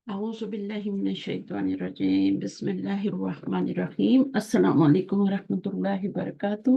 أعوذ بالله من الشيطان الرجيم بسم الله الرحمن الرحيم السلام عليكم ورحمة الله وبركاته.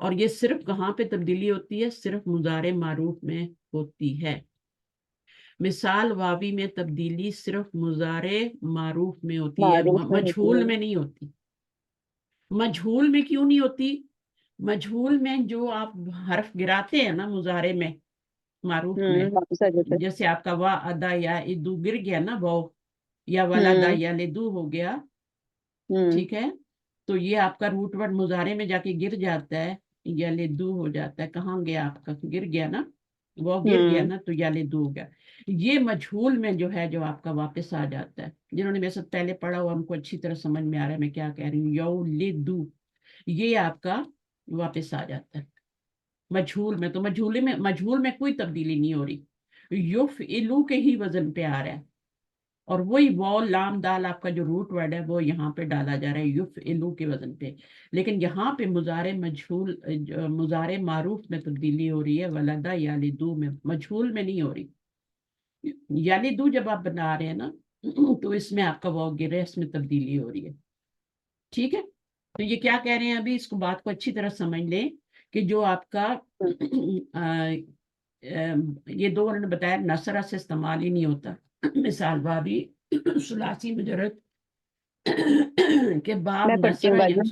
اور یہ صرف کہاں پہ تبدیلی ہوتی ہے؟ صرف مضارع معروف میں ہوتی ہے. مثال واوی میں تبدیلی صرف مضارع معروف میں ہوتی ہے، معروف میں ہوتی مجہول ہے. میں نہیں ہوتی. مجہول میں کیوں نہیں ہوتی؟ مجہول میں جو آپ حرف گراتے ہیں نا مضارع میں معروف میں، واپس آ جاتا ہے. جیسے آپ کا وا ادا یا ادو گر گیا نا، وہ یا ولدا یا لدو ہو گیا، ٹھیک ہے، تو یہ آپ کا روٹ ورڈ مضارع میں جا کے گر جاتا ہے، یا لدو ہو جاتا ہے. کہاں گیا آپ کا؟ گر گیا نا، وہ گر گیا نا، تو یا لدو ہو گیا. یہ مجہول میں جو ہے جو آپ کا واپس آ جاتا ہے. جنہوں نے میرے ساتھ پہلے پڑھا ہوا ان کو اچھی طرح سمجھ میں آ رہا ہے میں کیا کہہ رہی ہوں. یو لدو یہ آپ کا واپس آ جاتا ہے مجہول میں. تو مجہول میں کوئی تبدیلی نہیں ہو رہی، یفعلو کے ہی وزن پہ آ رہا ہے، اور وہی واو لام دال آپ کا جو روٹ ورڈ ہے وہ یہاں پہ ڈالا جا رہا ہے یفعلو کے وزن پہ. لیکن یہاں پہ مضارع مجہول مضارع معروف میں تبدیلی ہو رہی ہے، ولدا یلدو میں، مجہول میں نہیں ہو رہی. یلدو جب آپ بنا رہے ہیں نا تو اس میں آپ کا واو گر ہے، اس میں تبدیلی ہو رہی ہے. ٹھیک ہے، تو یہ کیا کہہ رہے ہیں ابھی، اس کو بات کو اچھی طرح سمجھ لیں کہ جو آپ کا یہ دو انہوں نے بتایا نصرہ سے استعمال ہی نہیں ہوتا. مثال بابی ثلاثی مجرد کے باب میں پڑھتی ہوں نصرہ بعد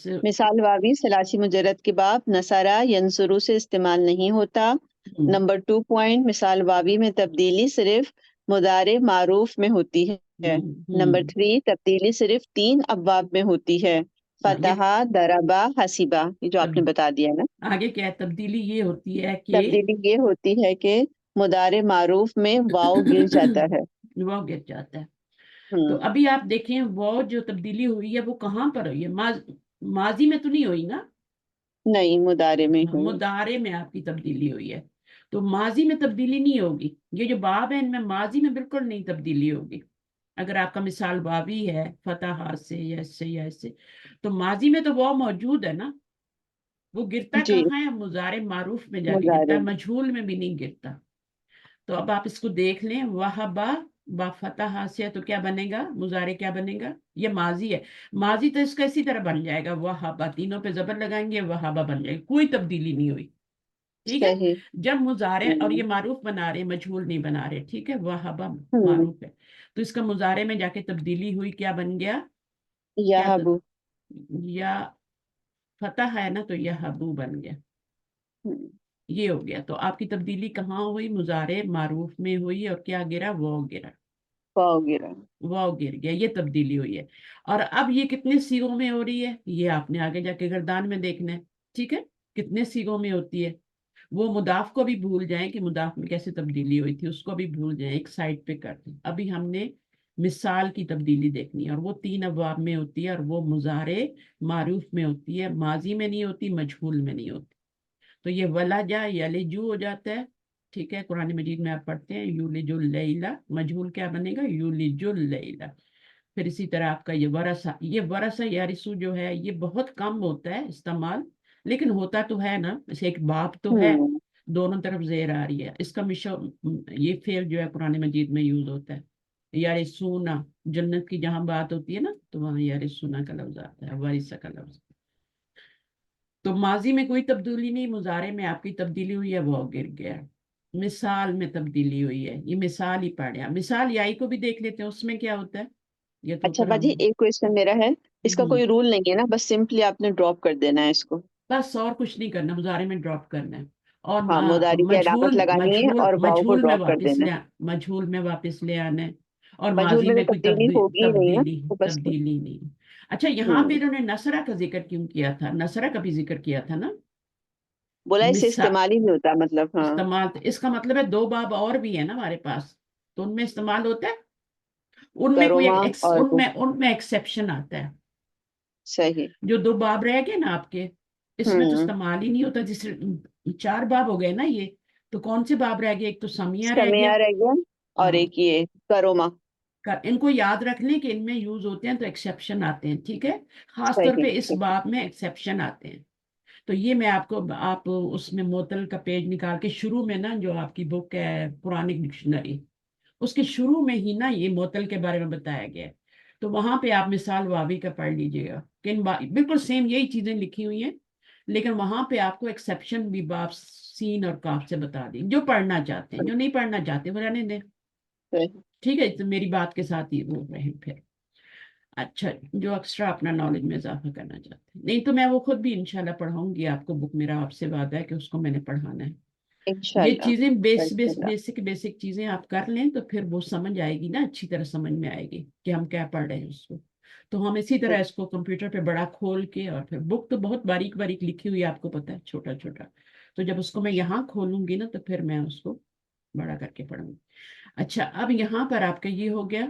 میں. مثال واوی ثلاثی مجرد کے باب نصرہ ینصرو سے استعمال نہیں ہوتا. نمبر 2 پوائنٹ، مثال واوی میں تبدیلی صرف مضارع معروف میں ہوتی ہے. نمبر 3، تبدیلی صرف 3 ابواب میں ہوتی ہے، فتحہ، ضربہ، حسیبہ، یہ جو آپ نے بتا دیا نا. آگے کیا ہے؟ تبدیلی یہ ہوتی ہے کہ تبدیلی یہ ہوتی ہے کہ مضارع معروف میں واو گر جاتا ہے. واو گر جاتا ہے. تو ابھی آپ دیکھیں وہ جو تبدیلی ہوئی ہے وہ کہاں پر ہوئی ہے؟ ماضی میں تو نہیں ہوئی نا، نہیں مضارع میں ہوئی. مضارع میں آپ کی تبدیلی ہوئی ہے. تو ماضی میں تبدیلی نہیں ہوگی. یہ جو باب ہے ان میں ماضی میں بالکل نہیں تبدیلی ہوگی. اگر آپ کا مثال واوی ہے فتح سے یا اس سے یا اس سے، تو ماضی میں تو وہ موجود ہے نا، وہ گرتا جی کہاں ہے؟ مضارع معروف میں جا کے گرتا مضارع. ہے، مجہول میں بھی نہیں گرتا. تو اب آپ اس کو دیکھ لیں، وہبا با فتح سے تو کیا بنے گا؟ مضارع کیا بنے گا؟ یہ ماضی ہے. ماضی تو اس کا اسی طرح بن جائے گا، وہبا تینوں پہ زبر لگائیں گے، وہبا بن جائے گا، کوئی تبدیلی نہیں ہوئی. ٹھیک ہے، صحیح. جب مضارع اور یہ معروف بنا رہے مجہول نہیں بنا رہے، ٹھیک ہے، وہبا ہوں. معروف ہے، تو اس کا مضارع میں جا کے تبدیلی ہوئی، کیا بن گیا؟ یہبو. یا فتح ہے نا، تو یہبو بن گیا. یہ ہو گیا. تو آپ کی تبدیلی کہاں ہوئی؟ مضارع معروف میں ہوئی، اور کیا گرا؟ واو گرا. واو گرا. واو گر گیا، یہ تبدیلی ہوئی ہے. اور اب یہ کتنے سیغوں میں ہو رہی ہے؟ یہ آپ نے آگے جا کے گردان میں دیکھنا ہے. ٹھیک ہے، کتنے سیغوں میں ہوتی ہے. وہ مضاف کو بھی بھول جائیں کہ مضاف میں کیسے تبدیلی ہوئی تھی، اس کو بھی بھول جائیں، ایک سائڈ پہ کر دیں. ابھی ہم نے مثال کی تبدیلی دیکھنی ہے، اور وہ 3 ابواب میں ہوتی ہے، اور وہ مضارع معروف میں ہوتی ہے، ماضی میں نہیں ہوتی، مجہول میں نہیں ہوتی. تو یہ ولجا یلجو ہو جاتا ہے. ٹھیک ہے، قرآن مجید میں آپ پڑھتے ہیں یولج اللیلہ، مجہول کیا بنے گا؟ یولج اللیلہ. پھر اسی طرح آپ کا یہ ورثہ یارثو جو ہے یہ بہت کم ہوتا ہے استعمال، لیکن ہوتا تو ہے نا، اسے ایک باب تو ہے، دونوں طرف زیر آ رہی ہے. اس کا یہ فعل جو ہے قرآن مجید میں یوز ہوتا ہے. یارثونا، جنت کی جہاں بات ہوتی ہے نا تو وہاں یارثونا کا لفظ آتا ہے، وارثہ کا لفظ. تو ماضی میں کوئی تبدیلی نہیں، مضارع میں آپ کی تبدیلی ہوئی ہے، وہ گر گیا. مثال میں تبدیلی ہوئی ہے، یہ مثال ہی پڑھا. مثال یائی کو بھی دیکھ لیتے ہیں، اس میں کیا ہوتا ہے. یہ تو اچھا اوپر باجی، ایک کوشچن میرا ہے، اس کا کوئی رول نہیں ہے نا، بس سمپلی آپ نے ڈراپ کر دینا ہے اس کو؟ بس اور کچھ نہیں کرنا، مضارع میں ڈراپ کرنا ہے، اور ہاں، مضارع کی علامت لگانی ہے اور واو کو ڈراپ کر دینا ہے. مجہول میں واپس لے آنا ہے، اور مجہول ماضی میں میں تو کوئی تبدیلی ہوگی ہی نہیں نا، تو بس. تبدیلی نہیں. اچھا، یہاں پہ انہوں نے نصرہ کا ذکر کیوں کیا تھا؟ نصرہ کا بھی ذکر کیا تھا نا، بولا اسے استعمال ہی نہیں ہوتا، مطلب. ہاں، استعمال. اس کا مطلب ہے 2 باب اور بھی ہے نا ہمارے پاس، تو ان میں استعمال ہوتا ہے. ان میں کوئی کروما اور ان میں ایکسیپشن آتا ہے. صحیح. جو 2 باب رہ گئے نا آپ کے، اس میں تو استعمال ہی نہیں ہوتا. جس 4 باب ہو گئے نا یہ، تو کون سے باب رہ گئے؟ ایک تو سمیہ رہ گیا. سمیہ رہ گیا، اور ایک یہ کروما. ان کو یاد رکھ لیں کہ ان میں یوز ہوتے ہیں تو ایکسیپشن آتے ہیں. ٹھیک ہے، خاص طور صحیح. پہ اس باب میں ایکسیپشن آتے ہیں. تو یہ میں آپ اس میں معطل کا پیج نکال کے شروع میں نا، جو آپ کی بک ہے پرانک ڈکشنری، اس کے شروع میں ہی نا یہ معطل کے بارے میں بتایا گیا ہے. تو وہاں پہ آپ مثال واوی کا پڑھ لیجئے گا کہ بالکل سیم یہی چیزیں لکھی ہوئی ہیں، لیکن وہاں پہ آپ کو ایکسیپشن بھی باب سین اور کاف سے بتا دیں، جو پڑھنا چاہتے ہیں، جو نہیں پڑھنا چاہتے وہ رہنے دیں، ٹھیک ہے، تو میری بات کے ساتھ ہی وہ رہیں پھر. اچھا، جو ایکسٹرا اپنا نالج میں اضافہ کرنا چاہتے ہیں، نہیں تو میں وہ خود بھی انشاءاللہ پڑھاؤں گی آپ کو بک، میرا آپ سے وعدہ ہے کہ اس کو میں نے پڑھانا ہے. یہ انشاءاللہ چیزیں بیسک چیزیں آپ کر لیں تو پھر وہ سمجھ آئے گی نا، اچھی طرح سمجھ میں آئے گی کہ ہم کیا پڑھ رہے ہیں اس کو. تو ہم اسی طرح اس کو کمپیوٹر پہ بڑا کھول کے، اور پھر بک تو بہت باریک باریک لکھی ہوئی ہے، آپ کو پتہ ہے، چھوٹا چھوٹا، تو جب اس کو میں یہاں کھولوں گی نا تو پھر میں اس کو بڑا کر کے پڑھوں گی. اچھا، اب یہاں پر آپ کا یہ ہو گیا.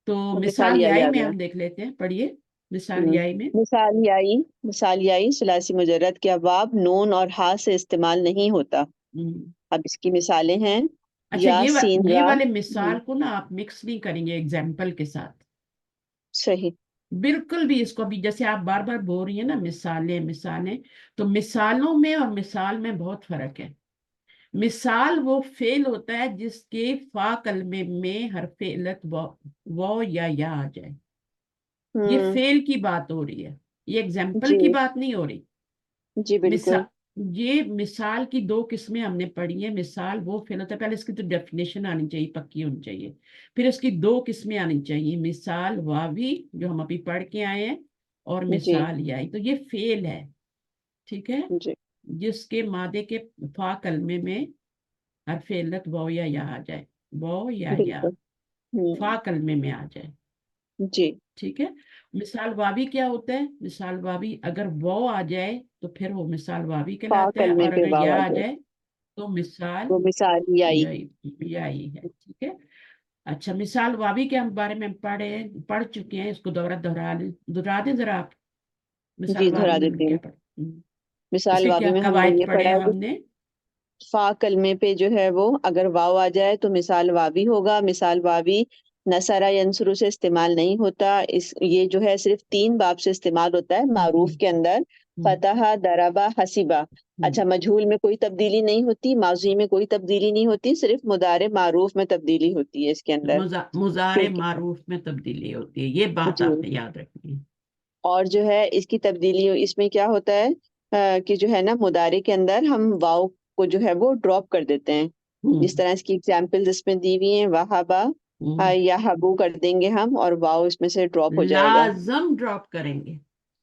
تو مثال مثالیائی یائی آ میں گیا. ہم دیکھ لیتے ہیں، پڑھیے مثال یائی میں. مثالیائی ثلاثی مجرد کے ابواب نون اور ہا سے استعمال نہیں ہوتا. اب اس کی مثالیں ہیں اچھا، یا سین یہ را. والے مثال کو نا آپ مکس نہیں کریں گے ایگزامپل کے ساتھ، صحیح. بالکل بھی. اس کو بھی جیسے آپ بار بار بول رہی ہیں نا مثالیں، تو مثالوں میں اور مثال میں بہت فرق ہے. مثال وہ فعل ہوتا ہے جس کے فا کلمے میں حرف علت واو یا آ جائے، یہ فعل کی بات ہو رہی ہے، یہ ایگزامپل جی کی بات نہیں ہو رہی. جی بالکل. یہ مثال کی دو قسمیں ہم نے پڑھی ہیں. مثال وہ فعل ہوتا ہے، پہلے اس کی تو ڈیفینیشن آنی چاہیے، پکی ہونی چاہیے، پھر اس کی دو قسمیں آنی چاہیے، مثال واوی جو ہم ابھی پڑھ کے آئے ہیں، اور جی مثال یائی. تو یہ فعل ہے، ٹھیک ہے، جی جس کے مادے کے فا کلمے میں حرف علت واو یا آ جائے، واو یا بالکل. فا کلمے میں آ جائے، جی ٹھیک ہے. مثال واوی کیا ہوتا ہے؟ مثال واوی اگر واو آ جائے تو پھر وہ مثال واوی فا کہلاتا ہے، کلمے اور پہ اگر واو یا آ آ جائے جائے تو مثال وہ مثالیائی. یائی ہے، ٹھیک ہے. اچھا، مثال واوی کے بارے میں پڑھ چکے ہیں، اس کو دہرا دیں ذرا آپ. جی مثال واوی دہرا میں ہم دیتے ہیں. کیا پڑھیں؟ اس مثال کے واوی کیا میں ہم نے قواعد یہ پڑھے پڑھا ہیں کہ ہم نے؟ فا کلمے پہ جو ہے وہ اگر واو آ جائے تو مثال واوی ہوگا. مثال واوی نصرہ ینصرو سے استعمال نہیں ہوتا. یہ جو ہے صرف 3 باب سے استعمال ہوتا ہے معروف کے اندر: فتح، ضربہ، حسیبہ. اچھا، مجہول میں کوئی تبدیلی نہیں ہوتی، ماضی میں کوئی تبدیلی نہیں ہوتی، صرف مضارع معروف میں تبدیلی ہوتی ہے اس کے اندر. مضارع کیونکہ معروف میں تبدیلی ہوتی ہے، یہ بات جی، آپ نے یاد رکھنی ہے. اور جو ہے اس کی تبدیلی اس میں کیا ہوتا ہے کہ جو ہے نا مضارع کے اندر ہم واو کو جو ہے وہ ڈراپ کر دیتے ہیں. جس طرح اس کی ایگزامپل اس میں دی ہوئی ہیں: وہابا یا ہبو کر دیں گے ہم، اور واو اس میں سے ڈراپ ہو جائے گا. لازم ڈراپ کریں گے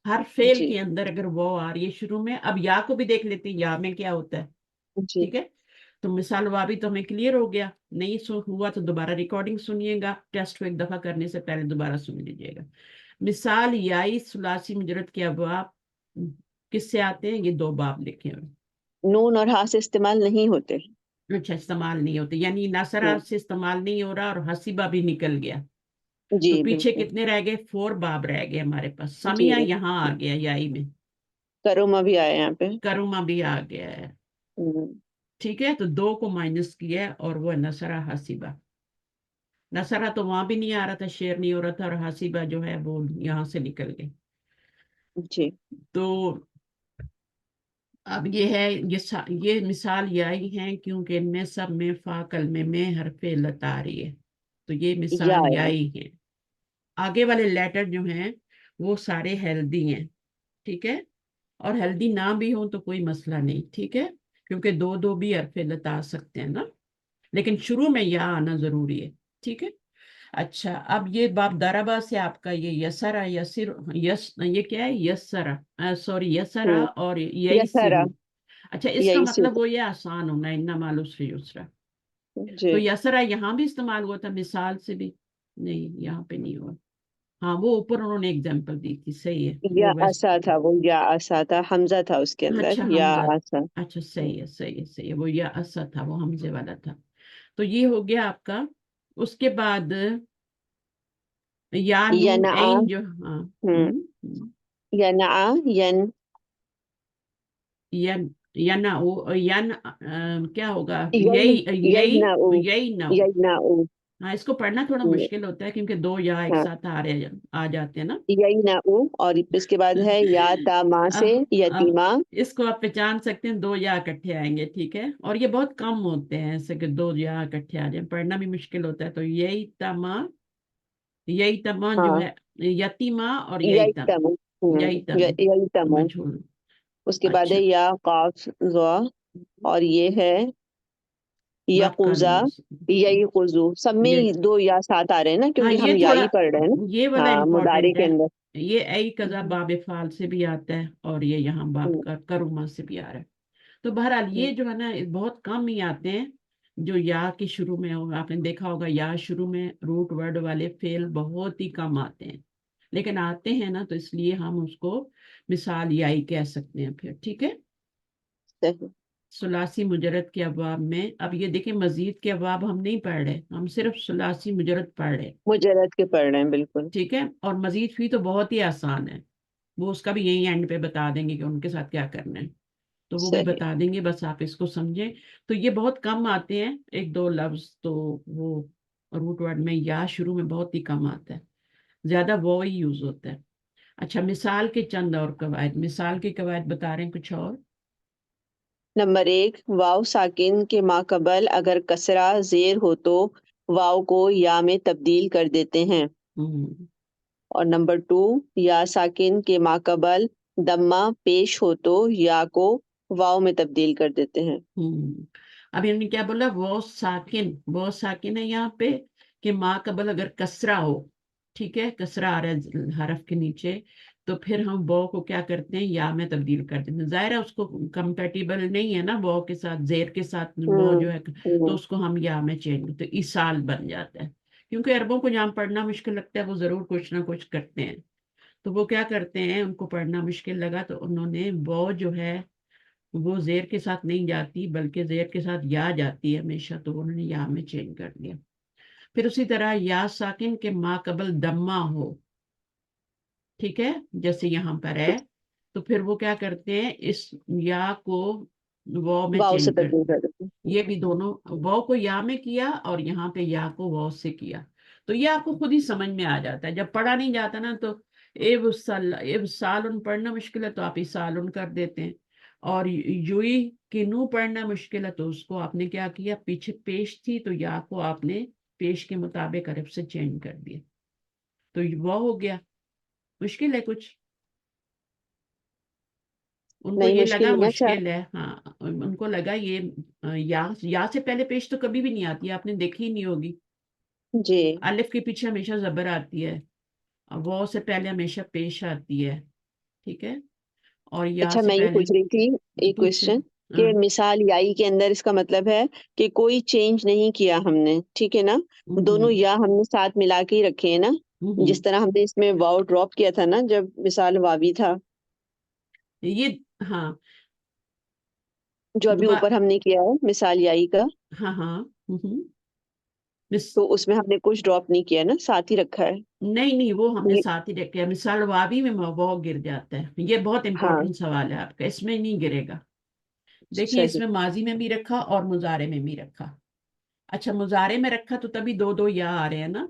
ہر فعل جی کے اندر، اگر وہ آ رہی ہے شروع میں. اب یا کو بھی دیکھ لیتے ہیں، یا میں کیا ہوتا ہے، جی ٹھیک ہے. تو مثال واوی تو ہمیں کلیئر ہو گیا. نہیں ہوا تو دوبارہ ریکارڈنگ سنیے گا، ٹیسٹ کو ایک دفعہ کرنے سے پہلے دوبارہ سن لیجیے گا. مثال یائی ثلاثی مجرد کے ابواب کس سے آتے ہیں؟ یہ 2 باب لکھے ہوئے. نون اور ہا سے استعمال نہیں ہوتے. اچھا، استعمال نہیں ہوتے، یعنی ناصرہ سے استعمال نہیں ہو رہا، اور حسیبہ بھی نکل گیا. جی تو پیچھے بالکل. کتنے رہ گئے؟ 4 باب رہ گئے ہمارے پاس. جی سمیہ یہاں آ گیا یائی میں، کروما بھی آیا یہاں پہ. کروما بھی آ گیا ہے، ٹھیک ہے. تو 2 کو مائنس کیا ہے، اور وہ نصرہ حسیبہ. نصرہ تو وہاں بھی نہیں آ رہا تھا، شیئر نہیں ہو رہا تھا، اور حسیبہ جو ہے وہ یہاں سے نکل گئے. جی تو اب یہ ہے، یہ مثال یائی ہیں کیونکہ ان میں سب میں فا کلمے میں حرف علت آ رہی ہے، تو یہ یا مثال آیا. یائی ہیں. آگے والے لیٹر جو ہیں وہ سارے ہیلدی ہیں، ٹھیک ہے. اور ہیلدی نہ بھی ہوں تو کوئی مسئلہ نہیں، ٹھیک ہے، کیونکہ 2 بھی حرف علت آ سکتے ہیں نا، لیکن شروع میں یا آنا ضروری ہے، ٹھیک ہے. اچھا، اب یہ باب ضربہ سے آپ کا یہ یسرا یہ کیا ہے؟ یسرا، سوری، یسرا اور یا سارا. یسرو. اچھا، اس کا یہی مطلب سوچ. وہ یہ آسان ہونا، انما مع العسر یسرا. جی تو یسرا یہاں بھی استعمال ہوا تھا، مثال سے بھی نہیں، یہاں پہ نہیں ہوا. ہاں، وہ اوپر انہوں نے اگزامپل دی تھی، صحیح ہے یا وہ آسا تھا، وہ یا آسا تھا، حمزہ تھا اس کے اندر، اچھا، یا حمزہ. آسا. اچھا، صحیح ہے، وہ یا اسا تھا، وہ حمزے والا تھا. تو یہ ہو گیا آپ کا. اس کے بعد یا نون ینعا. عین جو، ہاں، ینعا. ین ینا کیا ہوگا؟ یینعو. یہی نہ ہو. یینعو. ہاں، اس کو پڑھنا تھوڑا مشکل ہوتا ہے کیونکہ 2 یا ایک ہاں، ساتھ آ جاتے ہیں نا. یینعو. اور اس کے بعد ہے یا تاما سے اب یتیما. اس کو آپ پہچان سکتے ہیں، 2 یا اکٹھے آئیں گے، ٹھیک ہے. اور یہ بہت کم ہوتے ہیں ایسے کہ 2 یا اکٹھے آ جائیں، پڑھنا بھی مشکل ہوتا ہے. تو یہی تما جو ہاں، ہے یتیما، اور یتیما. یہی تم یتیما. مجھول. اس کے بعد ہے اچھا یا قاف زوا، اور یہ ہے یقوزا یقوزو، سب میں یہ دو یا ساتھ آ رہے ہیں نا، ہاں کیونکہ ہم یہ یا تھوڑا ہی پڑھ رہے ہیں یہ نا. والا ہاں مضارع امپورٹنٹ کے ہے، اندر. یہ ای کذا باب فعال سے بھی آتا ہے اور یہ یہاں باب کا کروما سے بھی آ رہا ہے. تو بہرحال یہ جو ہے نا بہت کم ہی آتے ہیں جو یا کے شروع میں ہو. آپ نے دیکھا ہوگا یا شروع میں روٹ ورڈ والے فعل بہت ہی کم آتے ہیں، لیکن آتے ہیں نا تو اس لیے ہم اس کو مثال یائی کہہ سکتے ہیں پھر. ٹھیک ہے، صحیح. ثلاثی مجرد کے ابواب میں اب یہ دیکھیں مزید کے ابواب ہم نہیں پڑھ رہے، ہم صرف ثلاثی مجرد پڑھ رہے. مجرد کے پڑھ رہے ہیں بالکل. ٹھیک ہے، اور مزید فی تو بہت ہی آسان ہے، وہ اس کا بھی یہی اینڈ پہ بتا دیں گے کہ ان کے ساتھ کیا کرنا ہے، تو وہ بھی صحیح. بتا دیں گے، بس آپ اس کو سمجھیں. تو یہ بہت کم آتے ہیں ایک دو لفظ، تو وہ روٹ ورڈ میں یا شروع میں بہت ہی کم آتا ہے، زیادہ وہ ہی یوز ہوتا ہے. اچھا، مثال کے چند اور قواعد، مثال کے قواعد بتا رہے ہیں کچھ اور. نمبر 1، واو ساکن کے ماقبل اگر کسرہ زیر ہو تو واو کو یا میں تبدیل کر دیتے ہیں. ہوں اور نمبر 2، یا ساکن کے ماقبل دمہ پیش ہو تو یا کو واو میں تبدیل کر دیتے ہیں. اب انہوں نے کیا بولا، وہ ساکن ہے یہاں پہ کہ ماں قبل اگر کسرہ ہو. ٹھیک ہے، کسرہ آ رہا ہے حرف کے نیچے، تو پھر ہم وہ کو کیا کرتے ہیں یا میں تبدیل کر دیتے ہیں. ظاہر ہے اس کو کمپیٹیبل نہیں ہے نا وہ کے ساتھ، زیر کے ساتھ وہ جو ہے، تو اس کو ہم یا میں چینج، تو ایصال بن جاتا ہے. کیونکہ عربوں کو جہاں پڑھنا مشکل لگتا ہے وہ ضرور کچھ نہ کچھ کرتے ہیں. تو وہ کیا کرتے ہیں، ان کو پڑھنا مشکل لگا تو انہوں نے وہ جو ہے وہ زیر کے ساتھ نہیں جاتی بلکہ زیر کے ساتھ یا جاتی ہے ہمیشہ، تو انہوں نے یا میں چینج کر دیا. پھر اسی طرح یا ساکن کے ما قبل دمہ ہو. ٹھیک ہے، جیسے یہاں پر ہے، تو پھر وہ کیا کرتے ہیں، اس یا کو وہ میں واو سے چینج کر تبدیل دیا. کر دیتے ہیں. یہ بھی دونوں وہ کو یا میں کیا اور یہاں پہ یا کو وہ سے کیا. تو یہ آپ کو خود ہی سمجھ میں آ جاتا ہے. جب پڑھا نہیں جاتا نا تو ایب سالن پڑھنا مشکل ہے تو آپ سالن کر دیتے ہیں، اور یوئی کنو پڑھنا مشکل ہے تو اس کو آپ نے کیا کیا، پیچھے پیش تھی تو یا کو آپ نے پیش کے مطابق عرب سے چینج کر دیا، تو وہ ہو گیا. مشکل ہے کچھ، ان کو نہیں یہ مشکل لگا ہی نا. اچھا مشکل ہے. ہاں، ان کو لگا یہ یا سے پہلے پیش تو کبھی بھی نہیں آتی، آپ نے دیکھی ہی نہیں ہوگی. جی. الف کے پیچھے ہمیشہ زبر آتی ہے، وہ سے پہلے ہمیشہ پیش آتی ہے. ٹھیک ہے، اور یا اچھا سے میں یہ پہلے پوچھ رہی تھی ایک پوچھے. کوشچن ہاں کہ مثال یائی کے اندر اس کا مطلب ہے کہ کوئی چینج نہیں کیا ہم نے، ٹھیک ہے نا، دونوں یا ہم نے ساتھ ملا کے ہی رکھے ہیں نا، جس طرح ہم نے اس میں واو ڈراپ کیا تھا نا جب مثال واوی تھا، یہ ہاں جو ابھی دوبارہ اوپر ہم نے کیا ہے مثال یائی کا، ہاں ہاں تو اس میں ہم نے کچھ ڈراپ نہیں کیا نا، ساتھ ہی رکھا ہے. نہیں وہ ہم نے ساتھ ہی رکھا. مثال واوی میں وہ گر جاتا ہے. یہ بہت ہاں امپورٹنٹ سوال ہے آپ کا، اس میں نہیں گرے گا. دیکھیں اس صحیح. میں ماضی میں بھی رکھا اور مضارع میں بھی رکھا. اچھا، مضارع میں رکھا تو تبھی دو دو یا آ رہے ہیں نا،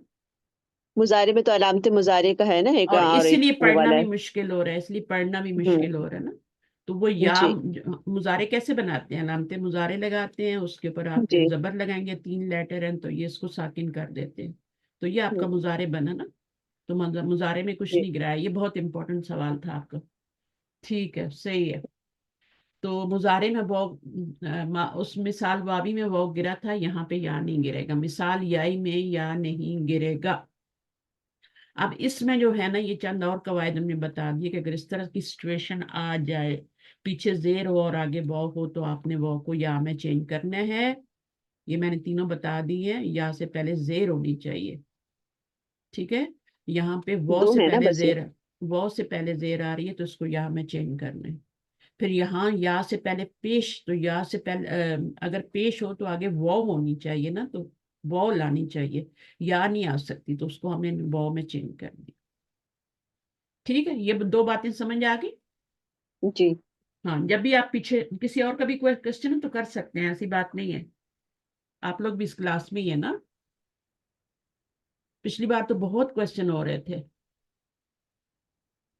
مضارع میں تو علامت مضارع کا ہے نا ایک، اور اور اسی ایک لیے وہ پڑھنا والا بھی ہے. مشکل ہو رہا ہے، اس لیے پڑھنا بھی مشکل ہو رہا ہے نا. تو وہ یا جی مضارع کیسے بناتے ہیں، علامت مضارع لگاتے ہیں، اس کے اوپر آپ پھر جی. زبر لگائیں گے، 3 لیٹر ہیں تو یہ اس کو ساکن کر دیتے ہیں. تو یہ آپ کا مضارع بنا نا. تو مضارع میں کچھ جی. نہیں گرایا. یہ بہت امپورٹنٹ سوال تھا آپ کا. ٹھیک ہے، صحیح ہے. تو مضارع میں وہ اس مثال واوی میں وہ گرا تھا، یہاں پہ یا نہیں گرے گا. مثال یائی میں یا نہیں گرے گا. اب اس میں جو ہے نا یہ چند اور قواعد ہم نے بتا دیے کہ اگر اس طرح کی سچویشن آ جائے، پیچھے زیر ہو اور آگے وہ ہو، تو آپ نے وہ کو یا میں چینج کرنا ہے. یہ میں نے تینوں بتا دی ہیں. یا سے پہلے زیر ہونی چاہیے. ٹھیک ہے، یہاں پہ وہ دو سے ہے نا پہلے بس یہ. زیر، وہ سے پہلے زیر آ رہی ہے تو اس کو یا میں چینج کرنا ہے. پھر یہاں یا سے پہلے پیش، تو یا سے پہلے اگر پیش ہو تو آگے وہ ہونی چاہیے نا، تو وہ لانی چاہیے، یا نہیں آ سکتی، تو اس کو ہم نے وہ میں چینج کر دیا. ٹھیک ہے، یہ 2 باتیں سمجھ آ گئی. جی. ہاں، جب بھی آپ پیچھے کسی اور کا بھی کوئی کوشچن تو کر سکتے ہیں، ایسی بات نہیں ہے. آپ لوگ بھی اس کلاس میں ہی ہے نا. پچھلی بار تو بہت کوشچن ہو رہے تھے.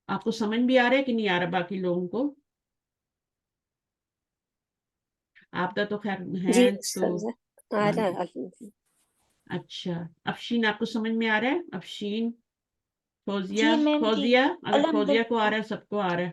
آپ کو سمجھ بھی آ رہا ہے کہ نہیں آ رہا باقی لوگوں کو؟ آپ کا تو خیر ہے جی تو آ رہا ہے. اچھا. افشین آپ کو سمجھ میں آ رہا ہے؟ افشین، فوزیہ، جی میم جی فوزیہ، اگر الحمد فوزیہ کو آ للہ. رہا ہے سب کو آ رہا ہے.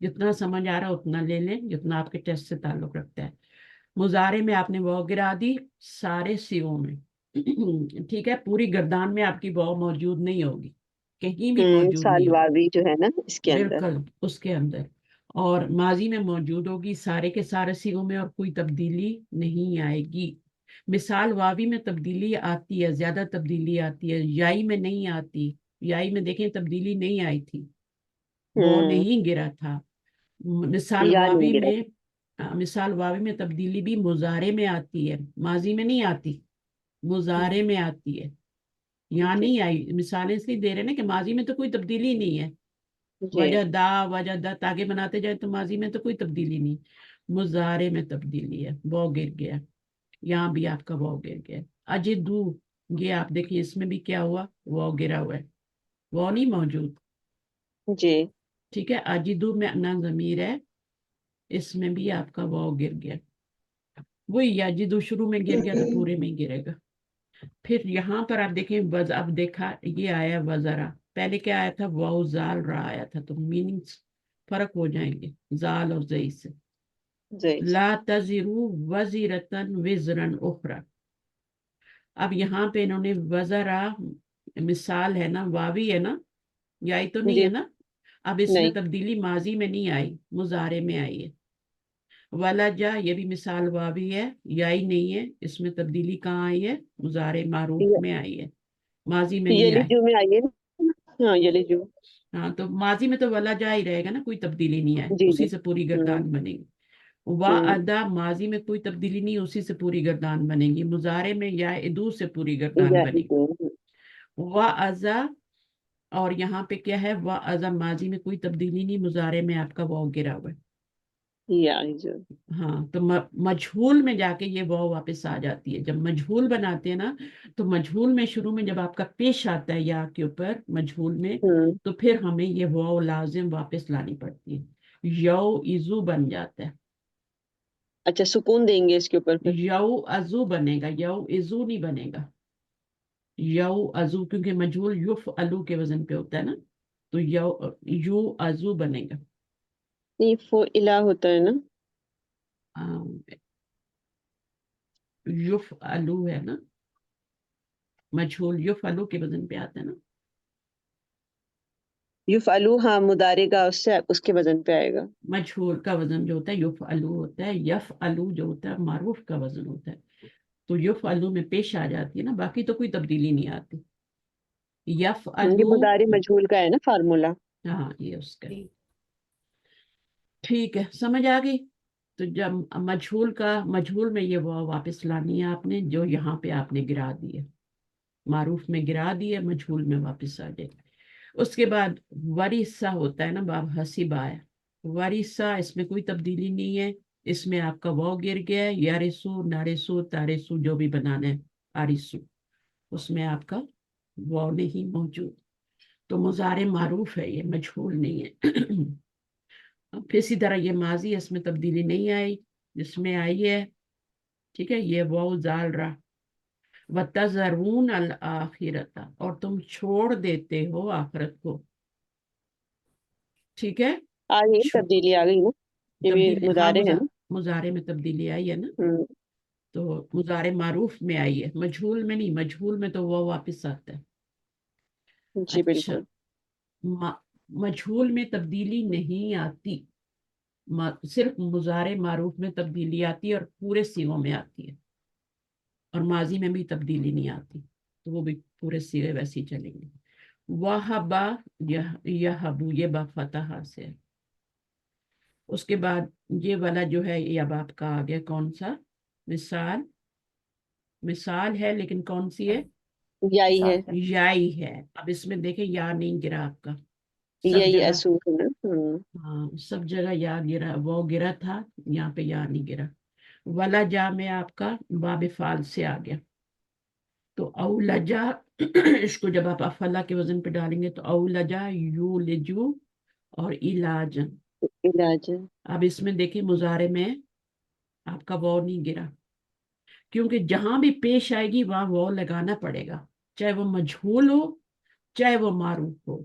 جتنا سمجھ آ رہا ہے اتنا لے لیں جتنا آپ کے ٹیسٹ سے تعلق رکھتا ہے. مضارع میں آپ نے واو گرا دی سارے سیغوں میں. ٹھیک ہے, پوری گردان میں آپ کی واو موجود نہیں ہوگی, کہیں بھی موجود مثال نہیں ہوگی. واوی جو ہے نا اس کے اندر. بالکل اس کے اندر. اور ماضی میں موجود ہوگی سارے کے سارے سیغوں میں, اور کوئی تبدیلی نہیں آئے گی. مثال واوی میں تبدیلی آتی ہے, زیادہ تبدیلی آتی ہے, یائی میں نہیں آتی. یائی میں دیکھیں تبدیلی نہیں آئی تھی, وہ نہیں گرا تھا. مثال یا نہیں واوی گرا. میں مثال واوی میں تبدیلی بھی مضارع میں آتی ہے, ماضی میں نہیں آتی, مضارع میں آتی ہے. یہاں جی نہیں آئی. مثالیں اس لیے دے رہے نا کہ ماضی میں تو کوئی تبدیلی نہیں ہے. جی وجہ آگے بناتے جائے تو ماضی میں تو کوئی تبدیلی نہیں, مضارع میں تبدیلی ہے. وہ گر گیا, یہاں بھی آپ کا وہ گر گیا. اجدو, یہ آپ دیکھیے اس میں بھی کیا ہوا, وہ گرا ہوا ہے, وہ نہیں موجود. جی ٹھیک ہے, اجدو میں انا ضمیر ہے, اس میں بھی آپ کا وہ گر گیا. وہی اجدو شروع میں گر گیا تو پورے میں ہی گرے گا. پھر یہاں پر آپ دیکھیں اب دیکھا یہ آیا وزرا, پہلے کیا آیا تھا, واو زال را آیا تھا, تو میننگز فرق ہو جائیں گے زال اور زئی سے. جی لا تزرو وزیرتن وزرن اخرى. اب یہاں پہ انہوں نے وزرا, مثال ہے نا, واوی ہے نا, یائی تو نہیں جی ہے نا. اب اس میں نہیں. تبدیلی ماضی میں نہیں آئی, مضارع میں آئی ہے. ولجا, یہ بھی مثال واوی ہے, یائی نہیں ہے, اس میں تبدیلی کہاں آئی ہے, مضارع معروف میں آئی ہے, ماضی میں نہیں آئی. یلیجو میں آئیے نا. ہاں یلیجو. ہاں, تو ماضی میں تو ولجا ہی رہے گا نا, کوئی تبدیلی نہیں آئے, جی جی. اسی سے پوری گردان بنے گی. ہوں ادا, ماضی میں کوئی تبدیلی نہیں, اسی سے پوری گردان بنے گی. مضارع میں یا ادو سے پوری گردان بنے گی. ازا, اور یہاں پہ کیا ہے, ازا ماضی میں کوئی تبدیلی نہیں, مضارع میں آپ کا واو گرا ہوا ہے. یا جو. ہاں, تو مجہول میں جا کے یہ واو واپس آ جاتی ہے. جب مجہول بناتے ہیں نا, تو مجہول میں شروع میں جب آپ کا پیش آتا ہے یا کے اوپر مجہول میں, تو پھر ہمیں یہ واو لازم واپس لانی پڑتی ہے. یو ایزو بن جاتا ہے. اچھا, سکون دیں گے اس کے اوپر پھر. یو ازو بنے گا, یو ایزو نہیں بنے گا. یو ازو, کیونکہ مجہول یف الو کے وزن پہ ہوتا ہے نا, تو یو ازو بنے گا. نہیں, فو الہ ہوتا ہے نا. یف الو ہے نا, مجہول یف الو کے وزن پہ آتا ہے نا. یفعلو, ہاں مضارع کا اس کے وزن پہ آئے گا. مجہول کا وزن جو ہوتا ہے یف الو ہوتا ہے, یف الو جو ہوتا ہے معروف کا وزن ہوتا ہے. تو یف الو میں پیش آ جاتی ہے نا, باقی تو کوئی تبدیلی نہیں آتی. یف یہ الو, مضارع مجہول کا ہے نا فارمولا. ہاں یہ اس کا. ٹھیک ہے, سمجھ آ گئی. تو جب مجہول میں یہ واو واپس لانی ہے آپ نے, جو یہاں پہ آپ نے گرا دی ہے, معروف میں گرا دی ہے, مجہول میں واپس آ جائے. اس کے بعد ورثہ ہوتا ہے نا, باب حسیبہ ہے. ورثہ, اس میں کوئی تبدیلی نہیں ہے, اس میں آپ کا واو گر گیا ہے. یارسو, نارسو, تارسو, جو بھی بنانا ہے, آرسو, اس میں آپ کا واو نہیں موجود. تو مضارع معروف ہے, یہ مجہول نہیں ہے. پھر اسی طرح یہ ماضی, اس میں تبدیلی نہیں آئی, جس میں آئی ہے, ٹھیک ہے, یہ واو زال رہا. وَتَذَرُونَ الْآخِرَةَ, اور تم چھوڑ دیتے ہو آخرت کو. ٹھیک ہے, آ گئی تبدیلی, آ گئی نا. یہ بھی تبدیلی, ہاں, مضارع ہے نا. مضارع میں تبدیلی آئی ہے نا. ہوں. تو مضارع معروف میں آئی ہے, مجہول میں نہیں. مجہول میں تو وہ واپس آتا ہے. جی اچھا, بالکل. مجہول میں تبدیلی نہیں آتی, صرف مضارع معروف میں تبدیلی آتی ہے, اور پورے صیغوں میں آتی ہے, اور ماضی میں بھی تبدیلی نہیں آتی, تو وہ بھی پورے صیغے ویسے ہی چلیں گے. وَهَبَ, یَهَبُ, یہ با فتح سے. اس کے بعد یہ والا جو ہے, یہ اب آپ کا آ گیا کون سا, مثال ہے, لیکن کون سی ہے, یہی ہے. یائی ہے. اب اس میں دیکھیں یا نہیں گرا آپ کا, سب یہی جگہ, اسو ہے نا. ہاں سب جگہ یا گرا, وہ گرا تھا, یہاں پہ یا نہیں گرا. ولا جا میں آپ کا باب فعال سے آ گیا. تو اولجا, اس کو جب آپ افلا کے وزن پہ ڈالیں گے تو اولجا, یو لجو, اور علاج. علاج. اب اس میں دیکھیں مضارع میں آپ کا واو نہیں گرا, کیونکہ جہاں بھی پیش آئے گی وہاں واو لگانا پڑے گا, چاہے وہ مجہول ہو, چاہے وہ معروف ہو.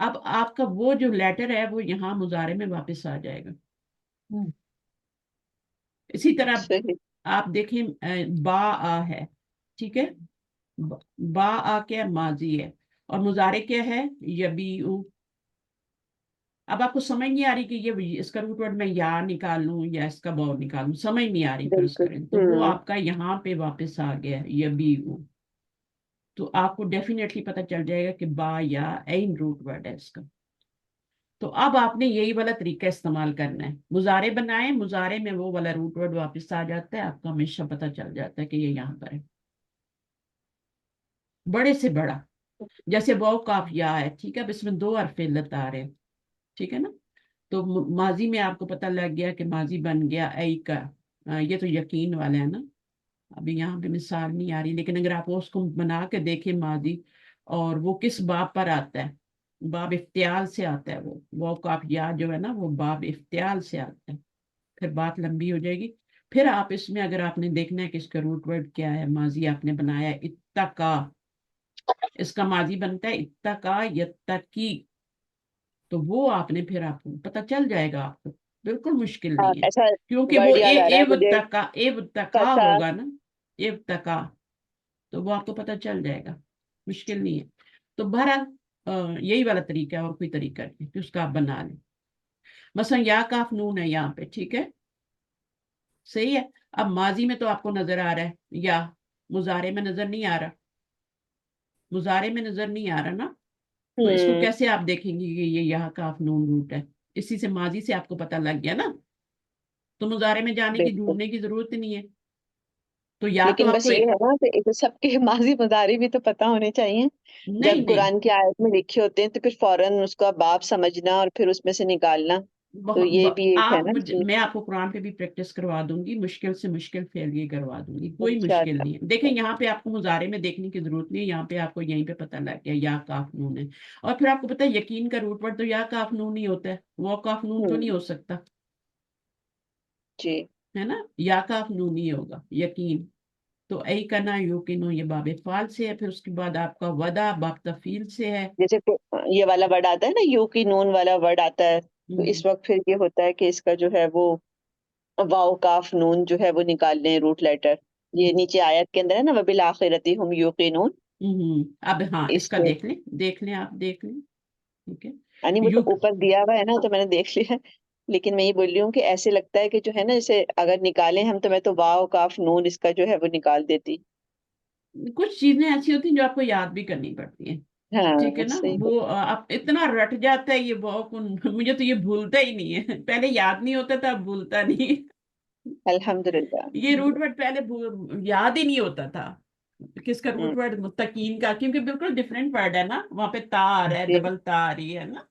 اب آپ کا وہ جو لیٹر ہے وہ یہاں مضارع میں واپس آ جائے گا. اسی طرح صحیح. آپ دیکھیں با آ ہے, ٹھیک ہے, با آ کیا ماضی ہے, اور مضارع کیا ہے یبیعو. اب آپ کو سمجھ نہیں آ رہی کہ یہ اس کا روٹ ورڈ میں یا نکال لوں یا اس کا با نکال لوں, سمجھ نہیں آ رہی فرض بالکل. کریں, تو وہ آپ کا یہاں پہ واپس آ گیا یبیعو. تو آپ کو ڈیفینیٹلی پتہ چل جائے گا کہ با یا عین روٹ ورڈ ہے اس کا. تو اب آپ نے یہی والا طریقہ استعمال کرنا ہے, مضارع بنائیں, مضارع میں وہ والا روٹ ورڈ واپس آ جاتا ہے, آپ کو ہمیشہ پتہ چل جاتا ہے کہ یہ یہاں پر ہے, بڑے سے بڑا. جیسے واو کاف یا ہے, ٹھیک ہے, اب اس میں 2 حرف علت آ رہے ہیں, ٹھیک ہے نا. تو ماضی میں آپ کو پتہ لگ گیا کہ ماضی بن گیا ای کا, یہ تو یقین والا ہے نا. ابھی یہاں پہ مثال نہیں آ رہی, لیکن اگر آپ اس کو بنا کے دیکھیں ماضی, اور وہ کس باب پر آتا ہے, باب افتعال سے آتا ہے, وہ کاف یا جو ہے نا وہ باب افتعال سے آتا ہے. پھر بات لمبی ہو جائے گی. پھر آپ اس میں اگر آپ نے دیکھنا ہے کہ اس کا روٹ ورڈ کیا ہے, ماضی آپ نے بنایا اتقا, اس کا ماضی بنتا ہے اتقا یتقی, تو وہ آپ نے پھر آپ کو پتہ چل جائے گا, آپ کو بالکل مشکل نہیں ہے, ایسا کیونکہ وہ ورڈ یاد آ رہا ہے مجھے. اے وتقا قصا. ہوگا نا, ابتقا, تو وہ آپ کو پتہ چل جائے گا, مشکل نہیں ہے. تو بہرحال یہی والا طریقہ ہے, اور کوئی طریقہ نہیں کہ اس کا آپ بنا لیں. مثلا یا کاف نون ہے یہاں پہ, ٹھیک ہے, صحیح ہے. اب ماضی میں تو آپ کو نظر آ رہا ہے یا, مضارع میں نظر نہیں آ رہا, مضارع میں نظر نہیں آ رہا نا. تو اس کو کیسے آپ دیکھیں گے کہ یہ یہاں کاف نون روٹ ہے, اسی سے ماضی سے آپ کو پتہ لگ گیا نا, تو مضارع میں جانے کی بالکل. ڈھونڈنے کی ضرورت ہی نہیں ہے. تو یا تو لیکن آپ بس کو یہ ہے نا کہ سب کے ماضی مضارع بھی تو پتہ ہونے چاہیے. نہیں جب نہیں قرآن کی آیت میں لکھے ہوتے ہیں تو پھر فوراً اس کا باب سمجھنا اور پھر اس میں سے نکالنا, تو یہ بھی ایک ہے نا چیز. میں آپ کو قرآن پہ بھی پریکٹس کروا دوں گی, مشکل سے مشکل فعل یہ کروا دوں گی, کوئی مشکل انشاءاللہ. نہیں ہے. دیکھیں یہاں پہ آپ کو مضارع میں دیکھنے کی ضرورت نہیں ہے, یہاں پہ آپ کو یہیں پہ پتہ لگ گیا یا کاف نون ہے. اور پھر آپ کو پتہ ہے یقین کا روٹ ورڈ تو یا کاف نون ہی ہوتا ہے, وہ کاف نون تو نہیں ہو سکتا جی. ہے نا, یا کاف نون ہی ہوگا یقین. تو ای کنا یوکنو یہ باب فعال سے ہے, پھر اس کے بعد آپ کا ودا باب تفعیل سے ہے. جیسے یہ والا ورڈ آتا ہے نا, یو کی نون والا ورڈ آتا ہے, تو اس وقت پھر یہ ہوتا ہے کہ اس کا جو ہے وہ واو کاف نون جو ہے وہ نکال لیں روٹ لیٹر. یہ نیچے آیت کے اندر ہے نا, وبالآخرۃ ہم یوقنون. اب ہاں اس اس کا میں دیکھ لیں آپ دیکھ لیں, ٹھیک ہے. یعنی وہ تو اوپر دیا ہوا ہے نا, تو میں نے دیکھ لیا, لیکن میں یہ بول رہی ہوں کہ ایسے لگتا ہے کہ جو ہے نا, جیسے اگر نکالیں ہم تو میں تو واو کاف نون اس کا جو ہے وہ نکال دیتی. کچھ چیزیں ایسی ہوتی ہیں جو آپ کو یاد بھی کرنی پڑتی ہیں, ٹھیک ہے ہاں نا. صحیح. وہ آپ اتنا رٹ جاتا ہے یہ مجھے تو یہ بھولتا ہی نہیں ہے, پہلے یاد نہیں ہوتا تھا, اب بھولتا نہیں. الحمدللہ. یہ روٹ ورڈ پہلے یاد ہی نہیں ہوتا تھا, کس کا ہوں. روٹ ورڈ متقین کا, کیونکہ بالکل ڈفرینٹ ورڈ ہے نا, وہاں پہ تا آ رہا ہے, جی. ڈبل تا آ رہی ہے نا.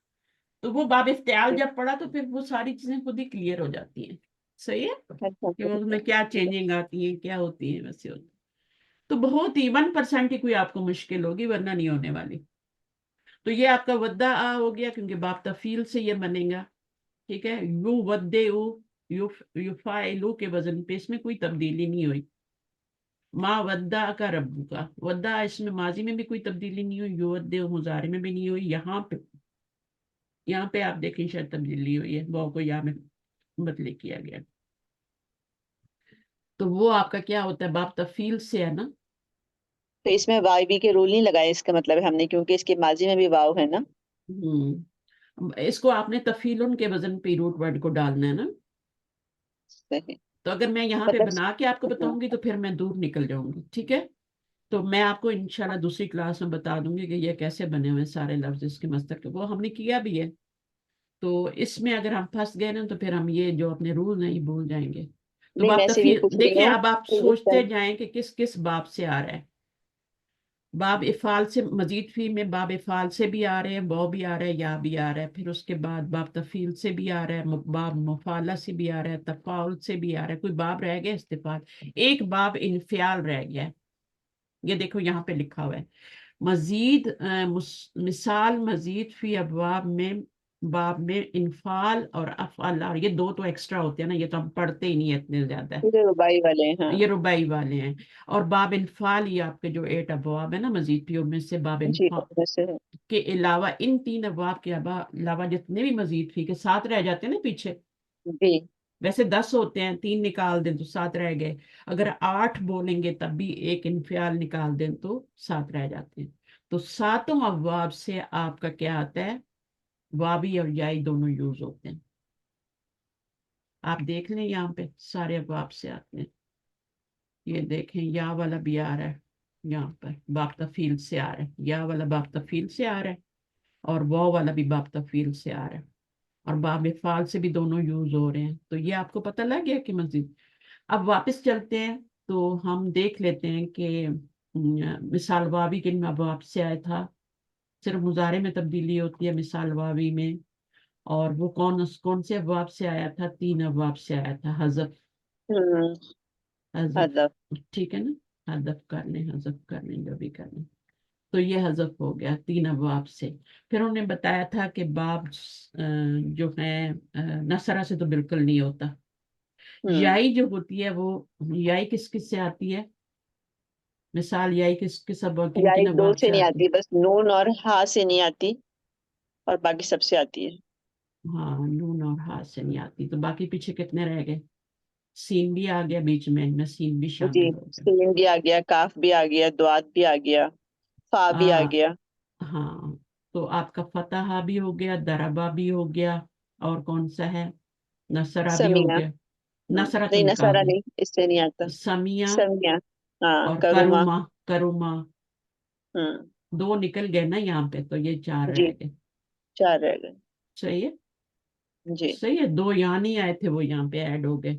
تو وہ باب افتعال جب پڑھا تو پھر وہ ساری چیزیں خود ہی کلیئر ہو جاتی ہیں, صحیح ہے, کہ اس میں کیا چینجنگ آتی ہیں, کیا ہوتی ہیں, ویسے ہوتی. تو بہت ہی 1% ہی کوئی آپ کو مشکل ہوگی, ورنہ نہیں ہونے والی. تو یہ آپ کا ودا آ ہو گیا, کیونکہ باب تفعیل سے یہ بنے گا, ٹھیک ہے. یو ودے یفعلو کے وزن پہ اس میں کوئی تبدیلی نہیں ہوئی. ما ودا کا ربو کا, ودا اس میں ماضی میں بھی کوئی تبدیلی نہیں ہوئی, یو ودے مضارع میں بھی نہیں ہوئی. یہاں پہ آپ دیکھیں شاید تبدیلی ہوئی ہے, واو کو یا میں بدلے کیا گیا. تو وہ آپ کا کیا ہوتا ہے, باب تفعیل سے ہے نا. تو اس میں وائی بی کے رول نہیں لگائے, اس کا مطلب ہے ہم نے, کیونکہ اس کے ماضی میں بھی واو ہے نا. اس کو آپ نے تفعیل کے وزن پہ روٹ ورڈ کو ڈالنا ہے نا. صحیح. تو اگر میں یہاں پہ مطلب بنا کے آپ کو بتاؤں گی تو پھر میں دور نکل جاؤں گی, ٹھیک ہے. تو میں آپ کو انشاءاللہ دوسری کلاس میں بتا دوں گی کہ یہ کیسے بنے ہوئے سارے لفظ اس کے مستقل, وہ ہم نے کیا بھی ہے. تو اس میں اگر ہم پھنس گئے نا تو پھر ہم یہ جو اپنے رول نہیں بھول جائیں گے. تو نہیں, باب میں صرف یہ پوچھ تفعیل رہی دیکھیں, ہوں اب آپ کہ اس سوچتے طرح. جائیں کہ کس کس باب سے آ رہا ہے. باب افعال سے, مزید فی میں باب افعال سے بھی آ رہے ہیں, واو بھی آ رہا ہے, یا بھی آ رہا ہے. پھر اس کے بعد باب تفعیل سے بھی آ رہا ہے, باب مفعلہ سے بھی آ رہا ہے, تفاعل سے بھی آ رہا ہے. کوئی باب رہ گیا استفعال, ایک باب انفعال رہ گیا ہے. یہ دیکھو یہاں پہ لکھا ہوا ہے, مزید مثال مزید فی ابواب میں باب میں انفال اور افعال، اور یہ دو تو ایکسٹرا ہوتے ہیں نا، یہ تو ہم پڑھتے ہی نہیں ہیں اتنے زیادہ، یہ رباعی والے ہیں، ہاں یہ رباعی والے ہیں. اور باب انفال یہ آپ کے جو 8 ابواب ہے نا مزید فیوں میں سے، باب جی، انفال اس میں سے ہے. کے علاوہ ان 3 ابواب کے علاوہ جتنے بھی مزید فی کے 7 رہ جاتے ہیں نا پیچھے، جی ویسے 10 ہوتے ہیں، 3 نکال دیں تو 7 رہ گئے، اگر 8 بولیں گے تب بھی ایک انفعال نکال دیں تو 7 رہ جاتے ہیں. تو 7 ابواب سے آپ کا کیا آتا ہے، واوی اور یائی دونوں یوز ہوتے ہیں. آپ دیکھ لیں یہاں پہ سارے ابواب سے آتے ہیں. یہ دیکھیں یا والا بھی آ رہا ہے یہاں پر، باب تفیل سے آ رہا ہے، یا والا باب تفیل سے آ رہا ہے، اور واو والا بھی باب تفیل سے آ رہا ہے، اور باب فعال سے بھی دونوں یوز ہو رہے ہیں. تو یہ آپ کو پتہ لگ گیا کہ مزید. اب واپس چلتے ہیں تو ہم دیکھ لیتے ہیں کہ مثال واوی کن ابواب سے آیا تھا. صرف مضارع میں تبدیلی ہوتی ہے مثال واوی میں، اور وہ کون سے ابواب سے آیا تھا، 3 ابواب سے آیا تھا. حذف، ہوں حذف، ادب. ٹھیک ہے نا، حذف کر لیں، حذف کر لیں، جو بھی کر لیں. تو یہ حذف ہو گیا 3 ابواب سے. پھر انہوں نے بتایا تھا کہ باب جو ہے نصرہ سے تو بالکل نہیں ہوتا. یائی جو ہوتی ہے وہ، یائی کس کس سے آتی ہے، مثال یائی کس کن یا کن ایک دو ابواب سے سے نہیں آتی آتی، بس نون اور ہا سے نہیں آتی، اور باقی سب سے آتی ہے. ہے؟ ہاں نون اور ہا سے نہیں آتی. تو باقی پیچھے کتنے رہ گئے، سین بھی آ گیا بیچ میں سین بھی جی، شامل ہو گیا. سین بھی آ گیا، کاف بھی آ گیا، دوات بھی آ گیا، فا بھی آ گیا. ہاں تو آپ کا فتح بھی ہو گیا، دربا بھی ہو گیا، اور کون سا ہے، نصرہ بھی ہو سمیہ، گیا. نصرہ تو نہیں نکال نصارہ دیں. نہیں، اس سے نہیں آتا. سمیہ سمیہ، ہاں اور کروما. کروما، کروما، ہوں 2 نکل گئے نا یہاں پہ، تو یہ 4 جی، رہ گئے. 4 رہ گئے. صحیح ہے، جی صحیح ہے. 2 یہاں نہیں آئے تھے، وہ یہاں پہ ایڈ ہو گئے.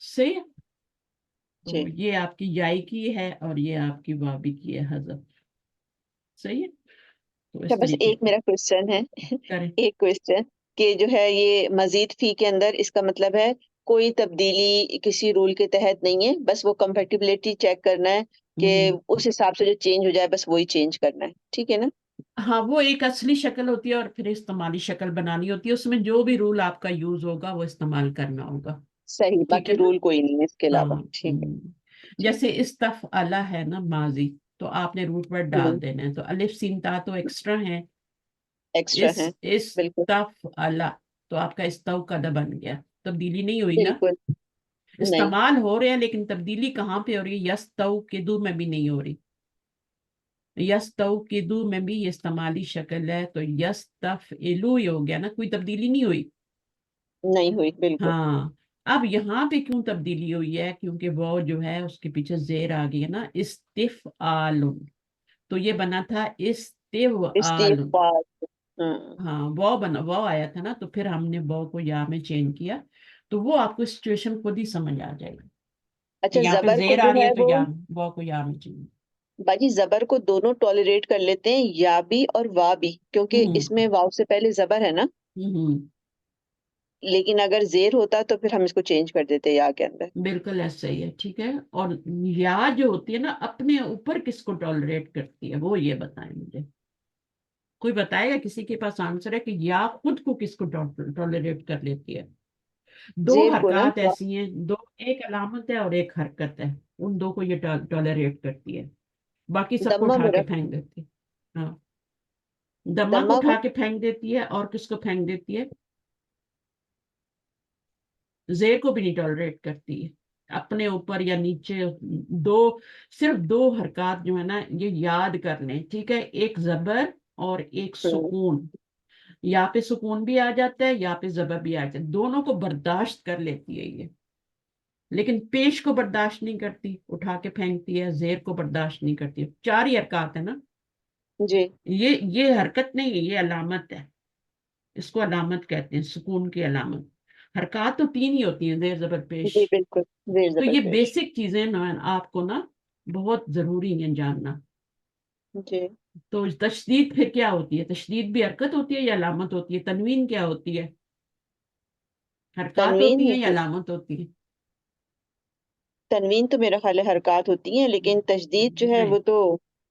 صحیح ہے. جی. تو یہ آپ کی یائی کی ہے اور یہ آپ کی وابی کی ہے حذف. صحیح ہے. تو اچھا، اس بس طریقے ایک میرا کوشچن ہے. کریں. ایک کوشچن کہ جو ہے یہ مزید فی کے اندر اس کا مطلب ہے کوئی تبدیلی کسی رول کے تحت نہیں ہے، بس وہ کمپیٹیبلٹی چیک کرنا ہے کہ اس حساب سے جو چینج ہو جائے بس وہی چینج کرنا ہے. ٹھیک ہے نا؟ ہاں وہ ایک اصلی شکل ہوتی ہے اور پھر استعمالی شکل بنانی ہوتی ہے، اس میں جو بھی رول آپ کا یوز ہوگا وہ استعمال کرنا ہوگا. صحیح، ٹھیک ہے باقی نا. رول کوئی نہیں ہے اس کے علاوہ. ہاں ٹھیک ہے. جی. جیسے استفعلہ ہے نا ماضی، تو آپ نے روٹ ورڈ ڈال دینا ہے، تو الف سین تا تو ایکسٹرا ہے. ایکسٹرا ہے. بالکل استفعلہ تو آپ کا استوقد بن گیا، تبدیلی نہیں ہوئی نا. بالکل نہیں. استعمال ہو رہے ہیں لیکن تبدیلی کہاں پہ ہو رہی ہے، یستوقدو میں بھی نہیں ہو رہی. یستوقدو میں بھی یہ استعمالی شکل ہے، تو یستفعلو ہی ہو گیا نا، کوئی تبدیلی نہیں ہوئی. نہیں ہوئی بالکل. ہاں اب یہاں پہ کیوں تبدیلی ہوئی ہے، کیونکہ وہ جو ہے اس کے پیچھے زیر آ گئی ہے نا، استفعال. تو یہ بنا تھا استفعال. استغفار. ہاں وہ آیا تھا نا، تو پھر ہم نے وہ کو یا میں چینج کیا، تو وہ آپ کو سچویشن خود ہی سمجھ آ جائے گا. اچھا، یہاں پہ زبر کو زیر جو آ رہی ہے ہے تو وہ یا وہ کو یا میں چینج. باجی زبر کو دونوں ٹالریٹ کر لیتے ہیں، یا بھی اور وا بھی، کیونکہ اس میں واو سے پہلے زبر ہے نا. لیکن اگر زیر ہوتا تو پھر ہم اس کو چینج کر دیتے یا کے اندر. بالکل ایسا ہی ہے. ٹھیک ہے. اور یا جو ہوتی ہے نا اپنے اوپر کس کو ٹالریٹ کرتی ہے، وہ یہ بتائیں مجھے. کوئی بتائے گا کسی کے پاس آنسر ہے کہ یا خود کو کس کو ٹالریٹ کر لیتی ہے. 2 زیر کو نا. حرکات ایسی ہیں، ایک علامت ہے اور ایک حرکت ہے، ان 2 کو یہ ٹالریٹ کرتی ہے، باقی سب کو دمہ اٹھا میں کے رکھ. پھینک دیتی ہے. ہاں دما کو دمہ اٹھا کے پھینک دیتی ہے، اور کس کو پھینک دیتی ہے، زیر کو بھی نہیں ٹالریٹ کرتی ہے. اپنے اوپر یا نیچے صرف 2 حرکات جو ہے نا یہ یاد کر لیں. ٹھیک ہے. ایک زبر اور ایک سکون. یا پہ سکون بھی آ جاتا ہے یا پہ زبر بھی آ جاتا ہے، دونوں کو برداشت کر لیتی ہے یہ، لیکن پیش کو برداشت نہیں کرتی، اٹھا کے پھینکتی ہے. زیر کو برداشت نہیں کرتی. 4 ہی حرکات ہے نا. جی یہ حرکت نہیں ہے، یہ علامت ہے. اس کو علامت کہتے ہیں، سکون کی علامت. حرکات تو 3 ہی ہوتی ہیں، زیر زبر پیش. جی بالکل. زیر تو زبر یہ پیش. بیسک چیزیں آپ کو نا بہت ضروری ہیں جاننا. جی. تو تشدید پھر کیا ہوتی ہے، تشدید بھی حرکت ہوتی ہے یا علامت ہوتی ہے، تنوین کیا ہوتی ہے، حرکات تنوین ہوتی ہیں یا علامت ہوتی ہے. تنوین تو میرا خیال ہے حرکات ہوتی ہیں، لیکن تشدید جو ہے نہیں وہ تو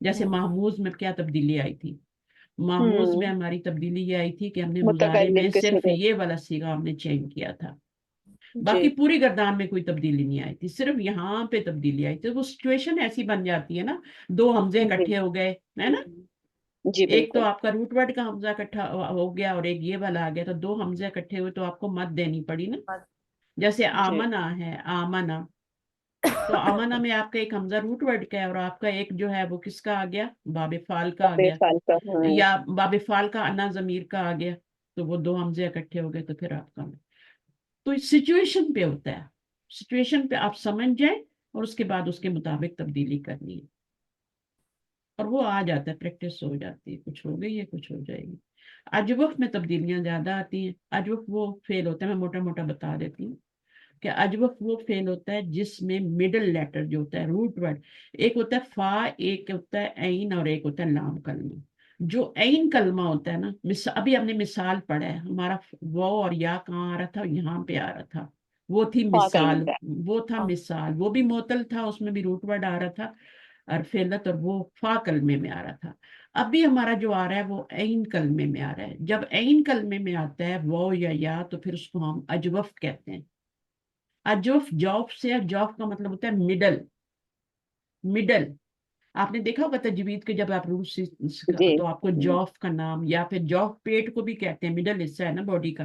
جیسے محموز میں کیا تبدیلی آئی تھی؟ محموز میں ہماری تبدیلی یہ آئی تھی کہ ہم نے مضارع میں متکلم کے صرف صیغے یہ والا صیغہ ہم نے چینج کیا تھا، جی باقی پوری گردان میں کوئی تبدیلی نہیں آئی تھی، صرف یہاں پہ تبدیلی آئی تھی. وہ سچویشن ایسی بن جاتی ہے نا، دو حمزے جی اکٹھے ہو گئے ہے نا، جی ایک تو بالکل آپ کا روٹ ورڈ کا حمزہ اکٹھا ہو گیا اور ایک یہ والا آ گیا، تو دو حمزے اکٹھے ہوئے تو آپ کو مد دینی پڑی نا. جیسے جی آمنا ہے، آمنا، تو آمنا میں آپ کا ایک حمزہ روٹ ورڈ کا ہے اور آپ کا ایک جو ہے وہ کس کا آ گیا؟ باب فعال کا آ بے گیا، فال کا ہاں یا باب فعال کا انا ضمیر کا آ گیا، تو وہ دو حمزے اکٹھے ہو گئے تو پھر آپ کا. تو سچویشن پہ ہوتا ہے، سچویشن پہ آپ سمجھ جائیں اور اس کے بعد اس کے مطابق تبدیلی کرنی ہے، اور وہ آ جاتا ہے، پریکٹس ہو جاتی ہے، کچھ ہو گئی ہے کچھ ہو جائے گی. اجوف میں تبدیلیاں زیادہ آتی ہیں. اجوف وہ فعل ہوتا ہے، میں موٹا موٹا بتا دیتی ہوں کہ اجوف وہ فعل ہوتا ہے جس میں مڈل لیٹر جو ہوتا ہے روٹ ورڈ، ایک ہوتا ہے فا، ایک ہوتا ہے عین اور ایک ہوتا ہے لام کلمہ. جو عین کلمہ ہوتا ہے نا، ابھی ہم نے مثال پڑھا ہے، ہمارا وہ اور یا کہاں آ رہا تھا، یہاں پہ آ رہا تھا، وہ تھی فا کلمہ مثال، کا وہ تھا مثال، وہ بھی معطل تھا، اس میں بھی روٹ ورڈ آ رہا تھا اور فعلت، اور وہ فا کلمے میں آ رہا تھا. اب بھی ہمارا جو آ رہا ہے وہ عین کلمے میں آ رہا ہے. جب عین کلمے میں آتا ہے وہ یا تو پھر اس کو ہم اجوف کہتے ہیں. اجوف جوف سے، جوف کا مطلب ہوتا ہے مڈل، مڈل. آپ نے دیکھا ہوگا تجوید کے جب آپ رولز جی تو آپ کو جوف کا نام، یا پھر جوف پیٹ کو بھی کہتے ہیں، مڈل حصہ ہے نا باڈی کا،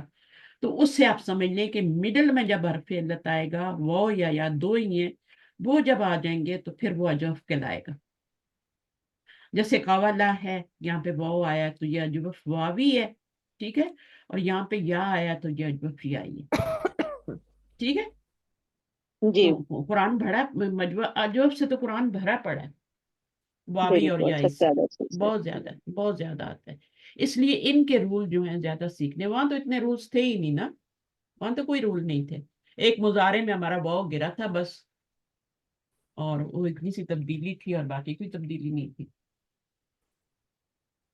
تو اس سے آپ سمجھ لیں کہ مڈل میں جب حرف علت آئے گا، وہ یا دو ہی ہیں، وہ جب آ جائیں گے تو پھر وہ اجوف کہلائے گا. جیسے قوالا ہے، یہاں پہ واو آیا تو یہ اجوف واوی ہے، ٹھیک ہے، اور یہاں پہ یا آیا تو یہ اجوف یائی ہے، ٹھیک ہے. جی تو قرآن بھرا مجموعہ اجوف سے، تو قرآن بھرا پڑا ہے واوی اور بالکل یائی سب سے سے، زیادہ چیز ہے بہت زیادہ، بہت زیادہ آتا ہے. اس لیے ان کے رول جو ہیں زیادہ سیکھنے، وہاں تو اتنے رولز تھے ہی نہیں نا، وہاں تو کوئی رول نہیں تھے. ایک مضارع میں ہمارا واو گرا تھا بس، اور وہ اتنی سی تبدیلی تھی اور باقی کوئی تبدیلی نہیں تھی.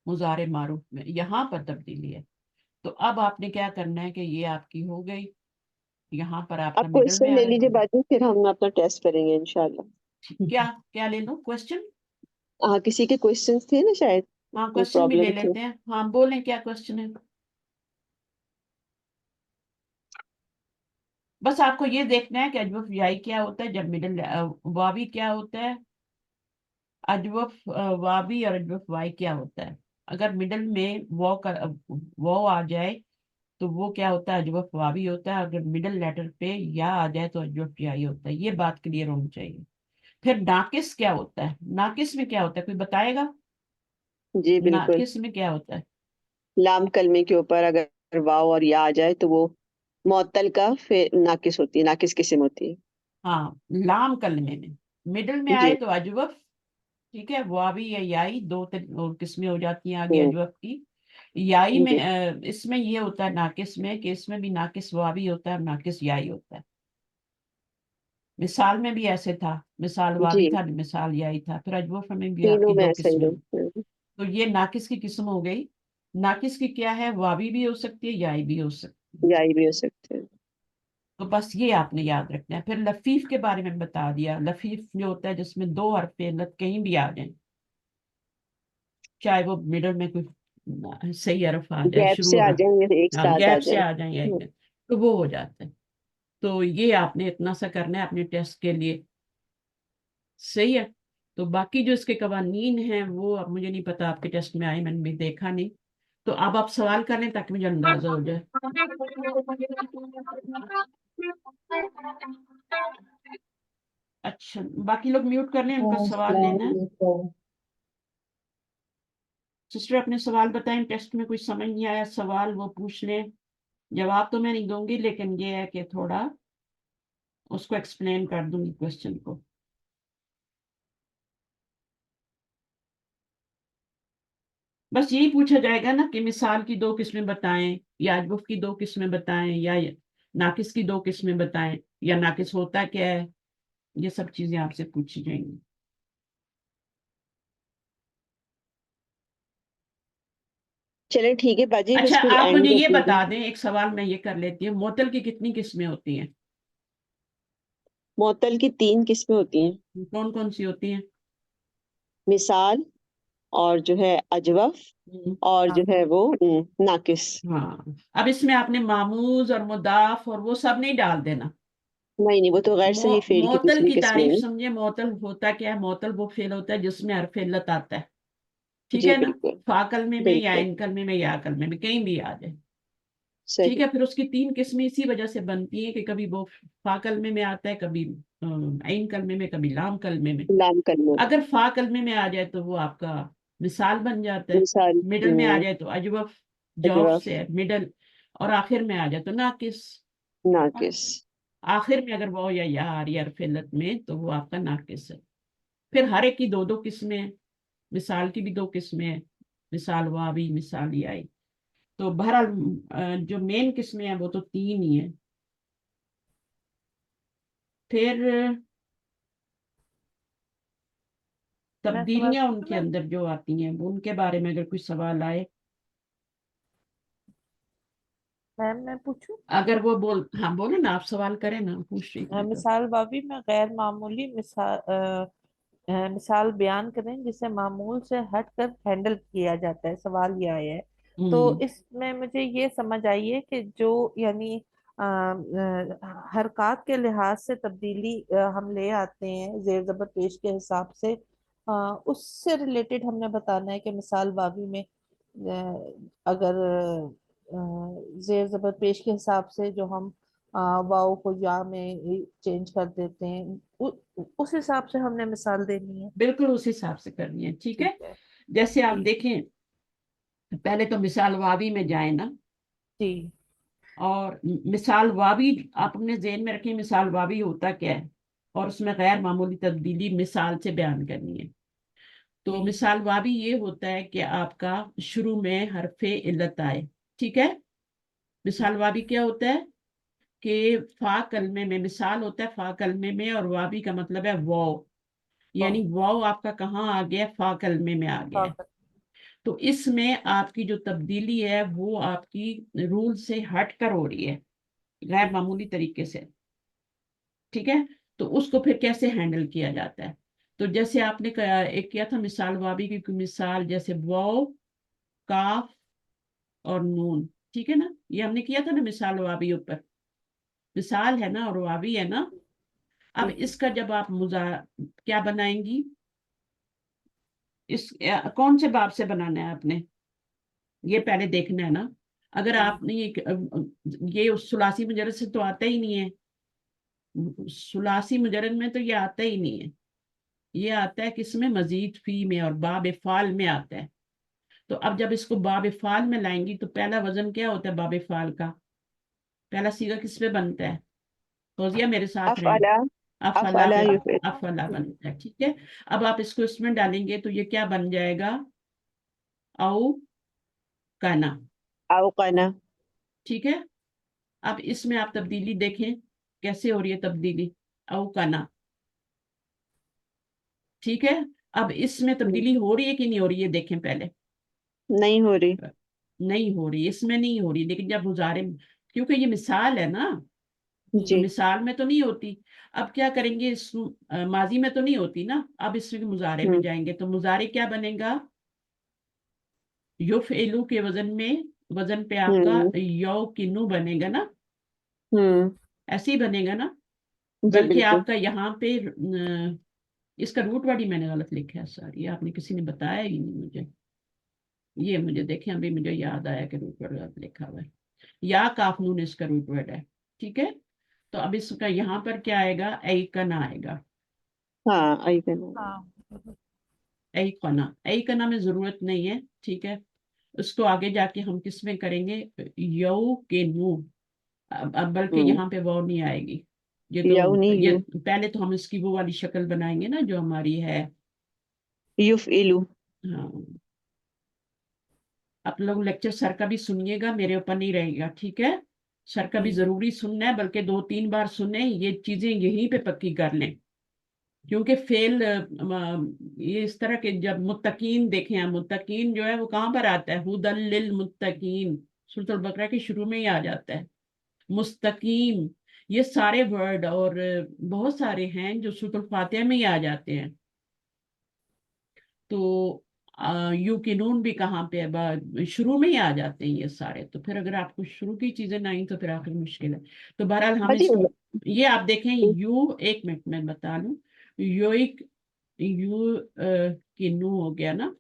مضارع معروف میں یہاں پر تبدیلی ہے. تو اب آپ نے کیا کرنا ہے کہ یہ آپ کی ہو گئی، یہاں پر آپ کا آپ مڈل میں کوشچن آ لے رہا لیجیے ہے. باجی، پھر ہم اپنا ٹیسٹ کریں گے انشاءاللہ. کیا کیا لے لوں کوشچن؟ ہاں کسی کے کوشچنس تھے نا شاید، ہاں کوئی کوشچن بھی لے پرابلم تھی. لیتے ہیں. ہاں بولیں کیا کوشچن ہے. بس آپ کو یہ دیکھنا ہے کہ اجوف یائی کیا ہوتا ہے، جب مڈل واوی کیا ہوتا ہے، اجوف واوی اور اجوف وائی کیا ہوتا ہے. اگر مڈل میں وہ آ جائے تو وہ کیا ہوتا ہے، اجوف واوی ہوتا ہے. اگر مڈل لیٹر پہ یا آ جائے تو اجوف یائی ہوتا ہے. یہ بات کلیئر ہونی چاہیے. پھر ناقص کیا ہوتا ہے؟ ناقص میں کیا ہوتا ہے، کوئی بتائے گا؟ جی بالکل، ناقص میں کیا ہوتا ہے؟ لام کلمے کے اوپر اگر واو اور یا آ جائے تو وہ معطل کا پھر ناقص ہوتی ہے، ناقص قسم ہوتی ہاں، لام کلمے میں مڈل میں ہے. آئے جی تو اجوف، ٹھیک ہے، واوی یا یائی، دو اور قسمیں ہو جاتی ہیں آگے ہوں، اجوف کی. یائی میں جی اس میں یہ ہوتا ہے ناقص میں کہ اس میں بھی ناقص واوی ہوتا ہے اور ناقص یائی ہوتا ہے. مثال میں بھی ایسے تھا، مثال واوی جی تھا، مثال یائی تھا. پھر اجوف میں بھی آپ کی تینوں میں دو ایسا قسمیں ہی ہوئی. ہے. تو یہ ناقص کی قسم ہو گئی. ناقص کی کیا ہے؟ واوی بھی ہو سکتی ہے، یائی بھی ہو سکتی ہے. یا بھی ہو سکتے ہیں. تو بس یہ آپ نے یاد رکھنا ہے. پھر لفیف کے بارے میں بتا دیا. لفیف جو ہوتا ہے جس میں دو حرف علت کہیں بھی آ جائیں، چاہے وہ مڈل میں کوئی صحیح حرف آ جائے، گیپ سے شروع آ جائیں یا ایک ساتھ آ گیپ سے جائیں. آ جائیں یا ایک، تو وہ ہو جاتا ہے. تو یہ آپ نے اتنا سا کرنا ہے اپنے ٹیسٹ کے لیے، صحیح ہے. تو باقی جو اس کے قوانین ہیں وہ اب مجھے نہیں پتا، آپ کے ٹیسٹ میں آئے، میں نے بھی دیکھا نہیں. تو اب آپ سوال کر لیں تاکہ مجھے اندازہ ہو جائے. اچھا باقی لوگ میوٹ کر لیں، ان کا سوال السلام لینا ہے. علیکم. سسٹر اپنے سوال بتائیں. ٹیسٹ میں کوئی سمجھ نہیں آیا سوال وہ پوچھ لیں. جواب تو میں نہیں دوں گی، لیکن یہ ہے کہ تھوڑا اس کو ایکسپلین کر دوں گی کوشچن کو. بس یہی پوچھا جائے گا نا کہ مثال کی دو قسمیں بتائیں، یا اجوف کی دو قسمیں بتائیں، یا ناقص کی دو قسمیں بتائیں، یا ناقص ہوتا کیا ہے. یہ سب چیزیں آپ سے پوچھی جائیں گی. چلے ٹھیک ہے باجی، اچھا بس پھر آپ اینڈ مجھے یہ کر دیجیے. بتا دیں، ایک سوال میں یہ کر لیتی ہوں، معطل کی کتنی قسمیں ہوتی ہیں؟ معطل کی 3 قسمیں ہوتی ہیں. کون کون سی ہوتی ہیں؟ مثال اور جو ہے اجوف اور جو ہے وہ ناقص. ہاں اب اس میں آپ نے معموز اور مضاف اور وہ سب نہیں ڈال دینا. نہیں وہ تو غیر صحیح فعل کی معطل دوسری کی قسمیں تعریف ہیں. سمجھے. معطل ہوتا کیا ہے؟ معطل وہ فعل ہوتا ہے جس میں حرف علت آتا ہے. ٹھیک جی ہے نا؟ بالکل فا کلمے میں یا بالکل ان کلمے میں یا کلمے میں کہیں بھی آ جائے. ٹھیک صحیح. ہے. پھر اس کی 3 قسمیں اسی وجہ سے بنتی ہیں کہ کبھی وہ فا کلمے میں آتا ہے, کبھی عین کلمے میں, کبھی لام کلمے میں. لام کلمہ اگر فا کلمے میں آ جائے تو وہ آپ کا مثال بن جاتا ہے. مثال. مڈل میں آ جائے تو اجوف, جوف اجوف سے مڈل, اور آخر میں آ جائے تو ناقص. ناقص. آخر میں اگر وہ یا آ رہی ہے حرف علت میں تو وہ آپ کا ناقص ہے. پھر ہر ایک کی 2 قسمیں ہیں. مثال کی بھی 2 قسمیں ہیں, مثال واوی, مثال یائی. تو بہرحال جو مین قسمیں ہیں وہ تو 3 ہی ہیں. پھر میں سوال تبدیلیاں ان پوچھوں کے میم؟ اندر جو آتی ہیں ان کے بارے میں اگر کوئی سوال آئے. میم میں پوچھوں؟ اگر وہ ہاں بولے نا, آپ سوال کریں نا, پوچھ رہی تھی تو. مثال واوی میں غیر معمولی مثال بیان کریں جسے معمول سے ہٹ کر ہینڈل کیا جاتا ہے. سوال یہ آیا ہے تو اس میں مجھے یہ سمجھ آئی ہے کہ جو یعنی حرکات کے لحاظ سے تبدیلی ہم لے آتے ہیں زیر زبر پیش کے حساب سے, اس سے ریلیٹڈ ہم نے بتانا ہے کہ مثال واوی میں اگر زیر زبر پیش کے حساب سے جو ہم واؤ کو یا میں چینج کر دیتے ہیں اس حساب سے ہم نے مثال دینی ہے. بالکل اس حساب سے کرنی ہے. ٹھیک ہے. ٹھیک ہے جیسے آپ جی دیکھیں پہلے تو مثال واوی میں جائیں نا, جی اور مثال واوی آپ اپنے ذہن میں رکھیں. مثال واوی ہوتا کیا ہے اور اس میں غیر معمولی تبدیلی مثال سے بیان کرنی ہے. تو جی مثال واوی یہ ہوتا ہے کہ آپ کا شروع میں حرف علت آئے. ٹھیک ہے. مثال واوی کیا ہوتا ہے کہ فا کلمے میں, مثال ہوتا ہے فا کلمے میں, اور واوی کا مطلب ہے واو, یعنی واو آپ کا کہاں آ گیا؟ فا کلمے میں آ گیا ہے. تو اس میں آپ کی جو تبدیلی ہے وہ آپ کی رول سے ہٹ کر ہو رہی ہے, غیر معمولی طریقے سے. ٹھیک ہے. تو اس کو پھر کیسے ہینڈل کیا جاتا ہے؟ تو جیسے آپ نے ایک کیا تھا مثال واوی کی مثال, جیسے واو, کاف اور نون. ٹھیک ہے نا, یہ ہم نے کیا تھا نا مثال واوی اوپر. مثال ہے نا اور واوی ہے نا. اب اس کا جب آپ کیا بنائیں گی, اس کون سے باب سے بنانا ہے آپ نے, یہ پہلے دیکھنا ہے نا. اگر آپ نے یہ ثلاثی مجرد سے تو آتا ہی نہیں ہے. ثلاثی مجرد میں تو یہ آتا ہی نہیں ہے. یہ آتا ہے کس میں؟ مزید فی میں اور باب فعال میں آتا ہے. تو اب جب اس کو باب فعال میں لائیں گی تو پہلا وزن کیا ہوتا ہے باب فعال کا؟ پہلا سیغہ کس پہ بنتا ہے؟ فوزیہ میرے ساتھ رہیں. افعلا. افعلا افعلا پہ یفعل. افعلا بنتا ہے. ٹھیک ہے. اب آپ اس کو اس میں ڈالیں گے تو یہ کیا بن جائے گا؟ او کانا. اوقنا. ٹھیک ہے. اب اس میں آپ تبدیلی دیکھیں کیسے ہو رہی ہے تبدیلی, او کانا. ٹھیک ہے. اب اس میں تبدیلی ہو رہی ہے کہ نہیں ہو رہی ہے دیکھیں پہلے. نہیں ہو رہی. نہیں ہو رہی, اس میں نہیں ہو رہی. لیکن جب مضارع, کیونکہ یہ مثال ہے نا, تو جی مثال میں تو نہیں ہوتی. اب کیا کریں گے, اس ماضی میں تو نہیں ہوتی نا. اب اس میں مضارع میں جائیں گے تو مضارع کیا بنے گا؟ یفعلو کے وزن پہ آپ کا ہوں یوکنو بنے گا نا. ہوں ایسے ہی بنے گا نا. جی بلکہ بالکل. آپ کا یہاں پہ اس کا روٹ والی میں نے غلط لکھا ہے. ساری آپ نے کسی نے بتایا ہی نہیں مجھے. یہ مجھے دیکھیں, ابھی مجھے یاد آیا کہ روٹ ورڈ غلط لکھا ہوا ہے. یا کاف نون اس کا روٹ ورڈ ہے. ٹھیک ہے. تو اب اس کا یہاں پر کیا آئے گا؟ ایکنا آئے گا. ہاں ایکنا. ہاں ایکنا میں ضرورت نہیں ہے. ٹھیک ہے. اس کو آگے جا کے ہم کس میں کریں گے؟ یو کے نو. اب بلکہ یہاں پہ وہ نہیں آئے گی. یہ تو یونی یو. پہلے تو ہم اس کی وہ والی شکل بنائیں گے نا جو ہماری ہے. یفعلو. ہاں. آپ لوگ لیکچر سر کا بھی سنیے گا, میرے اوپر نہیں رہے گا. ٹھیک ہے. سر کا بھی ضروری سننا ہے, بلکہ 2-3 بار سنیں. یہ چیزیں یہیں پہ پکی کر لیں, کیونکہ فیل یہ اس طرح کے جب متقین دیکھیں, متقین جو ہے وہ کہاں پر آتا ہے؟ ہدی للمتقین, سورۃ البقرہ کے شروع میں ہی آ جاتا ہے. مستقیم, یہ سارے ورڈ اور بہت سارے ہیں جو سورۃ الفاتحہ میں ہی آ جاتے ہیں. تو یو کی نون بھی کہاں پہ ہے، شروع میں ہی آ جاتے ہیں یہ سارے. تو پھر اگر آپ کو شروع کی چیزیں نہ آئیں تو پھر آخر مشکل ہے. تو بہرحال ہم باجی اس یہ آپ دیکھیں یو، ایک منٹ میں بتا لوں، یوئک، یو کی نو ہو گیا نا،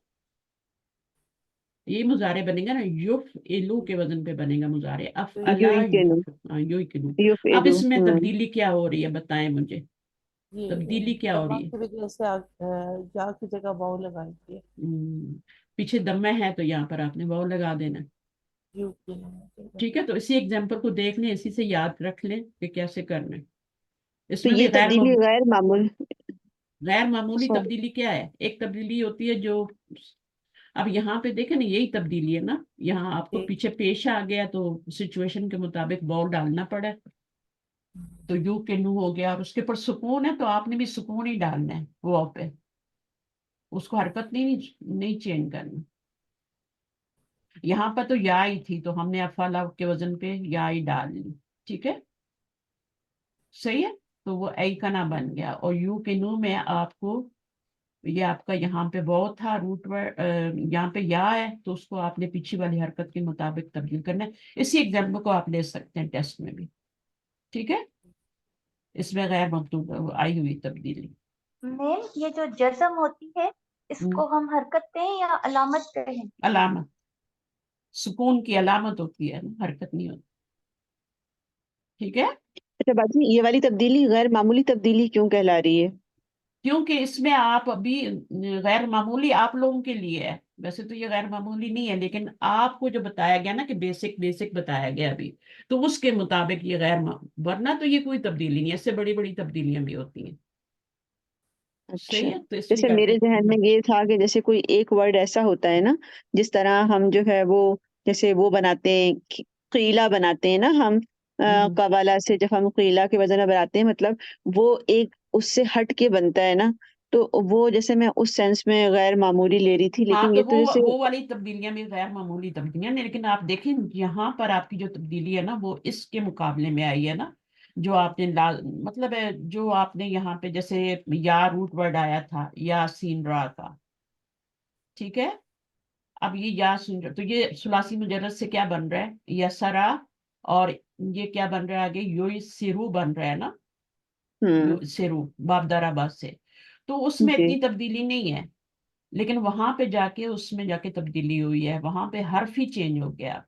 یہ مضارع بنے گا نا، یوف ایلو کے وزن پہ بنے گا مضارع، افعلا یوئکینو، یوئکنو. اب یفعلو، اس میں تبدیلی کیا ہو رہی ہے بتائیں مجھے، یہ تبدیلی کیا ہو دمہ رہی ہے؟ کی وجہ سے یا کی جگہ واو لگائی تھی. پیچھے دمہ ہے تو یہاں پر آپ نے واو لگا دینا. یو کی نون. ٹھیک ہے، تو اسی ایگزامپل کو دیکھ لیں، اسی سے یاد رکھ لیں کہ کیسے کرنا ہے. اس تو میں یہ بھی تبدیلی غیر معمول، غیر معمولی sorry، تبدیلی کیا ہے؟ ایک تبدیلی ہوتی ہے جو اب یہاں پہ دیکھیں نا، یہی تبدیلی ہے نا، یہاں آپ کو پیچھے پیش آ گیا تو سچویشن کے مطابق واو ڈالنا پڑا. تو یو کے نو ہو گیا، اور اس کے اوپر سکون ہے تو آپ نے بھی سکون ہی ڈالنا ہے واو پہ، اس کو حرکت نہیں چینج کرنا. یہاں پر تو یا ہی تھی تو ہم نے افعلا کے وزن پہ یا ہی ڈال لی. ٹھیک ہے، صحیح ہے. تو وہ ای کا نام بن گیا. اور یو کے نو میں آپ کو یہ آپ کا یہاں پہ واو تھا روٹ ورڈ، یہاں پہ یا ہے تو اس کو آپ نے پیچھے والی حرکت کے مطابق تبدیل کرنا ہے. اسی ایگزامپل کو آپ لے سکتے ہیں ٹیسٹ میں بھی. ٹھیک ہے، اس میں غیر مطلوب آئی ہوئی تبدیلی. میم یہ جو جزم ہوتی ہے اس کو ہم حرکت کہیں یا علامت کہیں؟ علامت، سکون کی علامت ہوتی ہے نا، حرکت نہیں ہوتی. ٹھیک ہے، اچھا باجی یہ والی تبدیلی غیر معمولی تبدیلی کیوں کہلا رہی ہے؟ کیونکہ اس میں آپ ابھی غیر معمولی آپ لوگوں کے لیے ہے، ویسے تو یہ غیر معمولی نہیں ہے، لیکن آپ کو جو بتایا گیا نا کہ بیسک بتایا گیا ابھی، تو اس کے مطابق یہ ورنہ تو یہ کوئی تبدیلی نہیں ہے، اس سے بڑی بڑی تبدیلیاں بھی ہوتی ہیں. اچھا، صحیح ہے، تو اس لیے جیسے کرتے میرے ذہن میں یہ تھا کہ جیسے کوئی ایک ورڈ ایسا ہوتا ہے نا، جس طرح ہم جو ہے وہ جیسے وہ بناتے ہیں، قیلا بناتے ہیں نا ہم، قوالا سے جب ہم قیلا کے وزن بناتے ہیں، مطلب وہ ایک اس سے ہٹ کے بنتا ہے نا، تو وہ جیسے میں اس سینس میں غیر معمولی لے رہی تھی، ہاں، لیکن تو یہ تو جیسے وہ والی تبدیلیاں بھی غیر معمولی تبدیلیاں ہیں، لیکن آپ دیکھیں یہاں پر آپ کی جو تبدیلی ہے نا وہ اس کے مقابلے میں آئی ہے نا، جو آپ نے مطلب ہے جو آپ نے یہاں پہ جیسے یا روٹ ورڈ آیا تھا یا سین را کا. ٹھیک ہے، اب یہ یا سین را، تو یہ ثلاثی مجرد سے کیا بن رہا ہے؟ یسرا، اور یہ کیا بن رہا ہے آگے؟ یو سیرو بن رہا ہے نا، یو سیرو باب دارا سے. تو اس میں جی اتنی تبدیلی نہیں ہے، لیکن وہاں پہ جا کے اس میں جا کے تبدیلی ہوئی ہے، وہاں پہ حرف ہی چینج ہو گیا.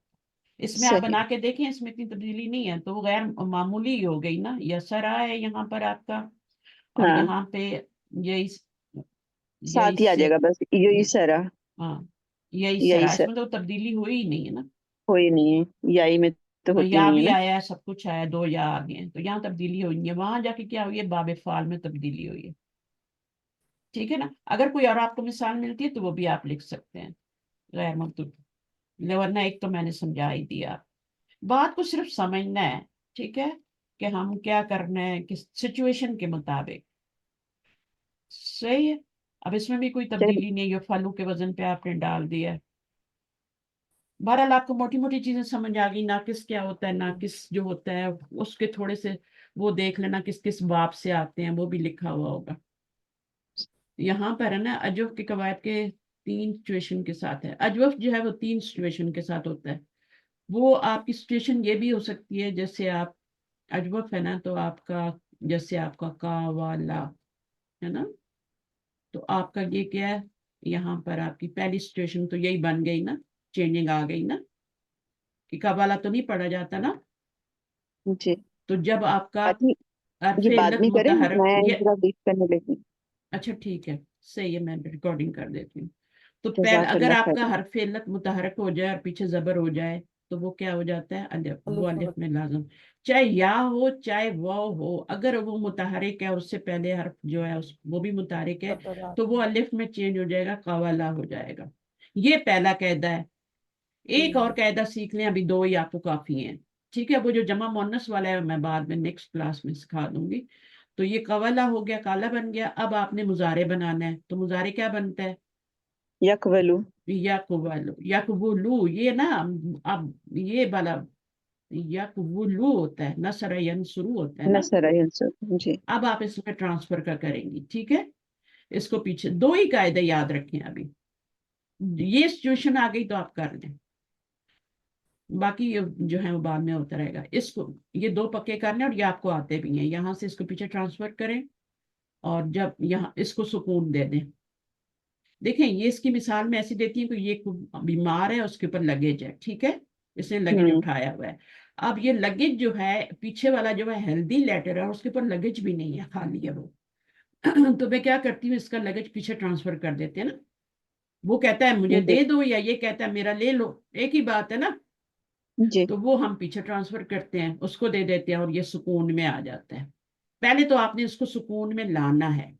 اس میں آپ صحیح، بنا کے دیکھیں، اس میں اتنی تبدیلی نہیں ہے، تو وہ غیر معمولی ہی ہو گئی نا. یسرا ہے یہاں پر آپ کا، اور ہاں یہاں پہ یہی ساتھ ہی آ جائے گا بس یہی سرا، ہاں یہی یہی سرا، اس سر میں تو تبدیلی ہوئی ہی نہیں ہے نا. کوئی نہیں ہے، یائی میں تو ہوتی یا نہیں ہے بھی نا. آیا ہے، سب کچھ آیا، دو یا آگے ہیں، تو یہاں تبدیلی ہوئی ہے، وہاں جا کے کیا ہوئی ہے؟ باب فعال میں تبدیلی ہوئی ہے. ٹھیک ہے نا. اگر کوئی اور آپ کو مثال ملتی ہے تو وہ بھی آپ لکھ سکتے ہیں غیر مطلوب، ورنہ ایک تو میں نے سمجھا ہی دیا. بات کو صرف سمجھنا ہے، ٹھیک ہے، کہ ہم کیا کرنا ہے کس سچویشن کے مطابق. صحیح ہے. اب اس میں بھی کوئی تبدیلی نہیں ہے، یہ فالو کے وزن پہ آپ نے ڈال دیا ہے. بہرحال آپ کو موٹی موٹی چیزیں سمجھ آ گئی، ناقص کیا ہوتا ہے، ناقص جو ہوتا ہے اس کے تھوڑے سے وہ دیکھ لینا کس کس باب سے آتے ہیں، وہ بھی لکھا ہوا ہوگا. یہاں پر ہے نا اجوف کے قواعد کے 3 سچویشن کے ساتھ ہے. اجوف جو ہے وہ 3 سچویشن کے ساتھ ہوتا ہے. وہ آپ کی سچویشن یہ بھی ہو سکتی ہے، جیسے آپ اجوف ہے نا تو آپ کا جیسے آپ کا قوالا ہے نا، تو آپ کا یہ کیا ہے، یہاں پر آپ کی پہلی سچویشن تو یہی بن گئی نا، چینجنگ آ گئی نا، کہ قوالا تو نہیں پڑھا جاتا نا. جی تو جب آپ کا باجی حرف یہ بعد علت میں کریں، متحرک میں یہ، ذرا بیک کرنے لگی. اچھا ٹھیک ہے، صحیح ہے، میں ریکارڈنگ کر دیتی ہوں. تو جزاک اگر اللہ آپ کا خیر. حرف علت متحرک ہو جائے اور پیچھے زبر ہو جائے تو وہ کیا ہو جاتا ہے؟ الف. وہ الف میں لازم، چاہے یا ہو چاہے واو ہو، اگر وہ متحرک ہے اور اس سے پہلے حرف جو ہے وہ بھی متحرک ہے تو وہ الف میں چینج ہو جائے گا، قوالا ہو جائے گا. یہ پہلا قاعدہ ہے. ایک اور قاعدہ سیکھ لیں، ابھی 2 ہی آپ کو کافی ہیں. ٹھیک ہے، وہ جو جمع مؤنث والا ہے میں بعد میں نیکسٹ کلاس میں سکھا دوں گی. تو یہ قوالا ہو گیا، کالا بن گیا. اب آپ نے مضارع بنانا ہے، تو مضارع کیا بنتا ہے؟ یقبلو، یقبلو. یقبلو یہ نا، اب یہ والا یقبلو ہوتا ہے، نصر ینصرو ہوتا ہے نا. نصر ینصر، جی اب آپ اس میں ٹرانسفر کا کریں گی. ٹھیک ہے، اس کو پیچھے 2 ہی قاعدے یاد رکھیں ابھی. یہ سچویشن آ گئی تو آپ کر لیں, باقی جو ہے وہ بعد میں ہوتا رہے گا. اس کو یہ 2 پکے کر لیں, اور یہ آپ کو آتے بھی ہیں. یہاں سے اس کو پیچھے ٹرانسفر کریں اور جب یہاں اس کو سکون دے دیں. دیکھیں یہ اس کی مثال میں ایسی دیتی ہوں کہ یہ بیمار ہے, اس کے اوپر لگیج ہے, ٹھیک ہے, اس نے لگیج اٹھایا ہوا ہے. اب یہ لگیج جو ہے پیچھے والا جو ہے ہیلدی لیٹر ہے, اس کے اوپر لگیج بھی نہیں ہے, خالی ہے وہ. تو میں کیا کرتی ہوں, اس کا لگیج پیچھے ٹرانسفر کر دیتے ہیں نا. وہ کہتا ہے مجھے دے دو, یا یہ کہتا ہے میرا لے لو, ایک ہی بات ہے نا. جی تو وہ ہم پیچھے ٹرانسفر کرتے ہیں, اس کو دے دیتے ہیں, اور یہ سکون میں آ جاتا ہے. پہلے تو آپ نے اس کو سکون میں لانا ہے.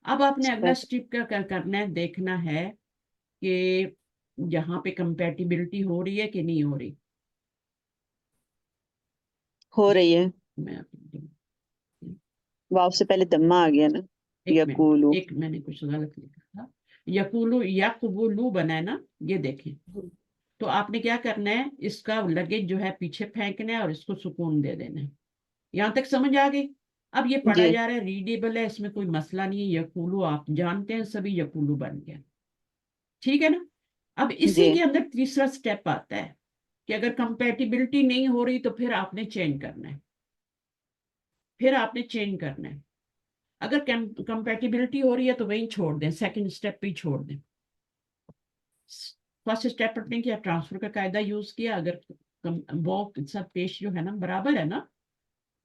اب آپ نے اگلا سٹیپ کیا کرنا ہے, دیکھنا ہے کہ یہاں پہ کمپیٹیبلٹی ہو رہی ہے کہ نہیں ہو رہی. ہو رہی ہے. میں واو سے پہلے دمہ آ گیا نا. یقولو. ایک میں نے کچھ غلط لکھا تھا. یقولو یقبولو بنا ہے نا, یہ دیکھیں. تو آپ نے کیا کرنا ہے, اس کا لگیج جو ہے پیچھے پھینکنا ہے اور اس کو سکون دے دینا ہے. یہاں تک سمجھ آ گئی. اب یہ پڑھا جی جا رہا ہے, ریڈیبل ہے, اس میں کوئی مسئلہ نہیں ہے. یقولو آپ جانتے ہیں سبھی, یقولو بن گیا, ٹھیک ہے نا. اب اسی جی کے اندر تیسرا سٹیپ آتا ہے کہ اگر کمپیٹیبلٹی نہیں ہو رہی تو پھر آپ نے چینج کرنا ہے. اگر کمپیٹیبلٹی ہو رہی ہے تو وہیں چھوڑ دیں, سیکنڈ سٹیپ پہ ہی چھوڑ دیں. فرسٹ سٹیپ نے کیا, ٹرانسفر کا قاعدہ یوز کیا. اگر وہ سب پیش جو ہے نا برابر ہے نا,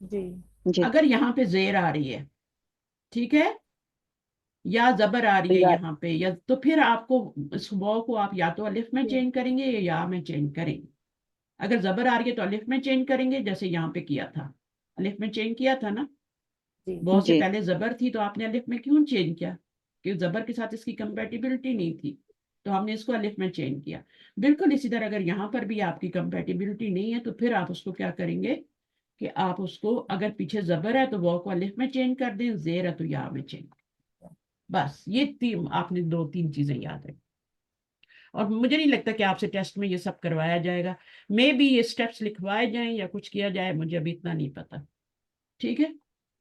جی جی. اگر یہاں پہ زیر آ رہی ہے, ٹھیک ہے, یا زبر آ رہی ہے یہاں پہ, یا تو پھر آپ کو اس واو کو آپ یا تو الف میں چینج کریں گے یا میں چینج کریں گے. اگر زبر آ رہی ہے تو الف میں چینج کریں گے, جیسے یہاں پہ کیا تھا, الف میں چینج کیا تھا نا. جی بہت سے جی پہلے زبر تھی تو آپ نے الف میں کیوں چینج کیا, کہ زبر کے ساتھ اس کی کمپیٹیبلٹی نہیں تھی, تو ہم نے اس کو الف میں چینج کیا. بالکل اسی طرح اگر یہاں پر بھی آپ کی کمپیٹیبلٹی نہیں ہے تو پھر آپ اس کو کیا کریں گے کہ آپ اس کو, اگر پیچھے زبر ہے تو واو کو الف میں چینج کر دیں, زیر ہے تو یا میں چینج کر دیں. بس یہ آپ نے 2-3 چیزیں یاد رکھی. اور مجھے نہیں لگتا کہ آپ سے ٹیسٹ میں یہ سب کروایا جائے گا. میں بھی یہ سٹیپس لکھوائے جائیں یا کچھ کیا جائے, مجھے ابھی اتنا نہیں پتا, ٹھیک ہے.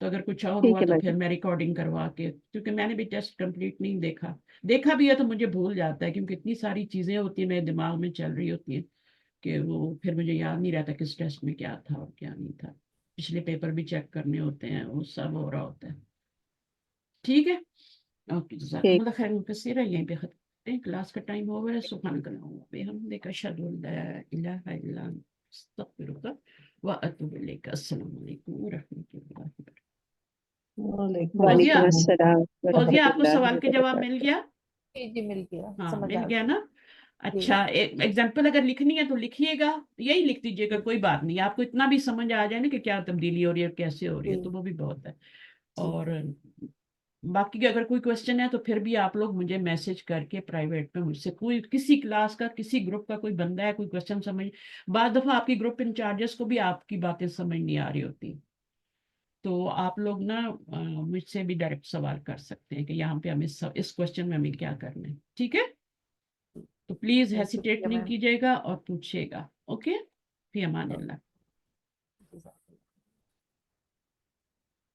تو اگر کچھ اور ٹھیک ہوا ہے تو پھر میڈم. میں ریکارڈنگ کروا کے, کیونکہ میں نے بھی ٹیسٹ کمپلیٹ نہیں دیکھا بھی ہے تو مجھے بھول جاتا ہے, کیونکہ اتنی ساری چیزیں ہوتی ہیں میرے دماغ میں چل رہی ہوتی ہیں کہ وہ پھر مجھے یاد نہیں رہتا کس ٹیسٹ میں کیا تھا اور کیا نہیں تھا. پچھلے پیپر بھی چیک کرنے ہوتے ہیں, وہ سب ہو رہا ہوتا ہے. ٹھیک ہے, اوکے, جزاکم اللہ خیر. کثیر ہے, یہیں پہ ختم کرتے ہیں, کلاس کا ٹائم ہو گیا ہے. سبحانک اللہم وبحمدک, اشہد ان لا الہ الا انت, استغفرک واتوب الیک. السلام علیکم ورحمۃ اللہ وبرکاتہ. وعلیکم وعلیکم السلام. السلام فوزیہ, ورحمۃ آپ کو اللہ سوال کے جواب مل وبرکاتہ. گیا؟ جی مل گیا, ہاں سمجھ مل آ گیا گیا. نا. جی اچھا, ایگزامپل اگر لکھنی ہے تو لکھیے گا, یہی لکھ دیجیے گا, کوئی بات نہیں. آپ کو اتنا بھی سمجھ آ جائے نا کہ کیا تبدیلی ہو رہی ہے, کیسے ہو رہی ہے, جی تو وہ بھی بہت ہے. جی اور باقی اگر کوئی کوشچن ہے تو پھر بھی آپ لوگ مجھے میسج کر کے پرائیویٹ میں مجھ سے, کوئی کسی کلاس کا کسی گروپ کا کوئی بندہ ہے, کوئی کوشچن سمجھ, بعض دفعہ آپ کی گروپ انچارجز کو بھی آپ کی باتیں سمجھ نہیں آ رہی ہوتی, تو آپ لوگ نا مجھ سے بھی ڈائریکٹ سوال کر سکتے ہیں کہ یہاں پہ ہمیں اس کوشچن میں ہمیں کیا کرنا ہے, ٹھیک ہے. تو پلیز ہیسیٹیٹ شکریہ نہیں میم. کیجیے گا اور پوچھیے گا. اوکے, فی امان اللہ.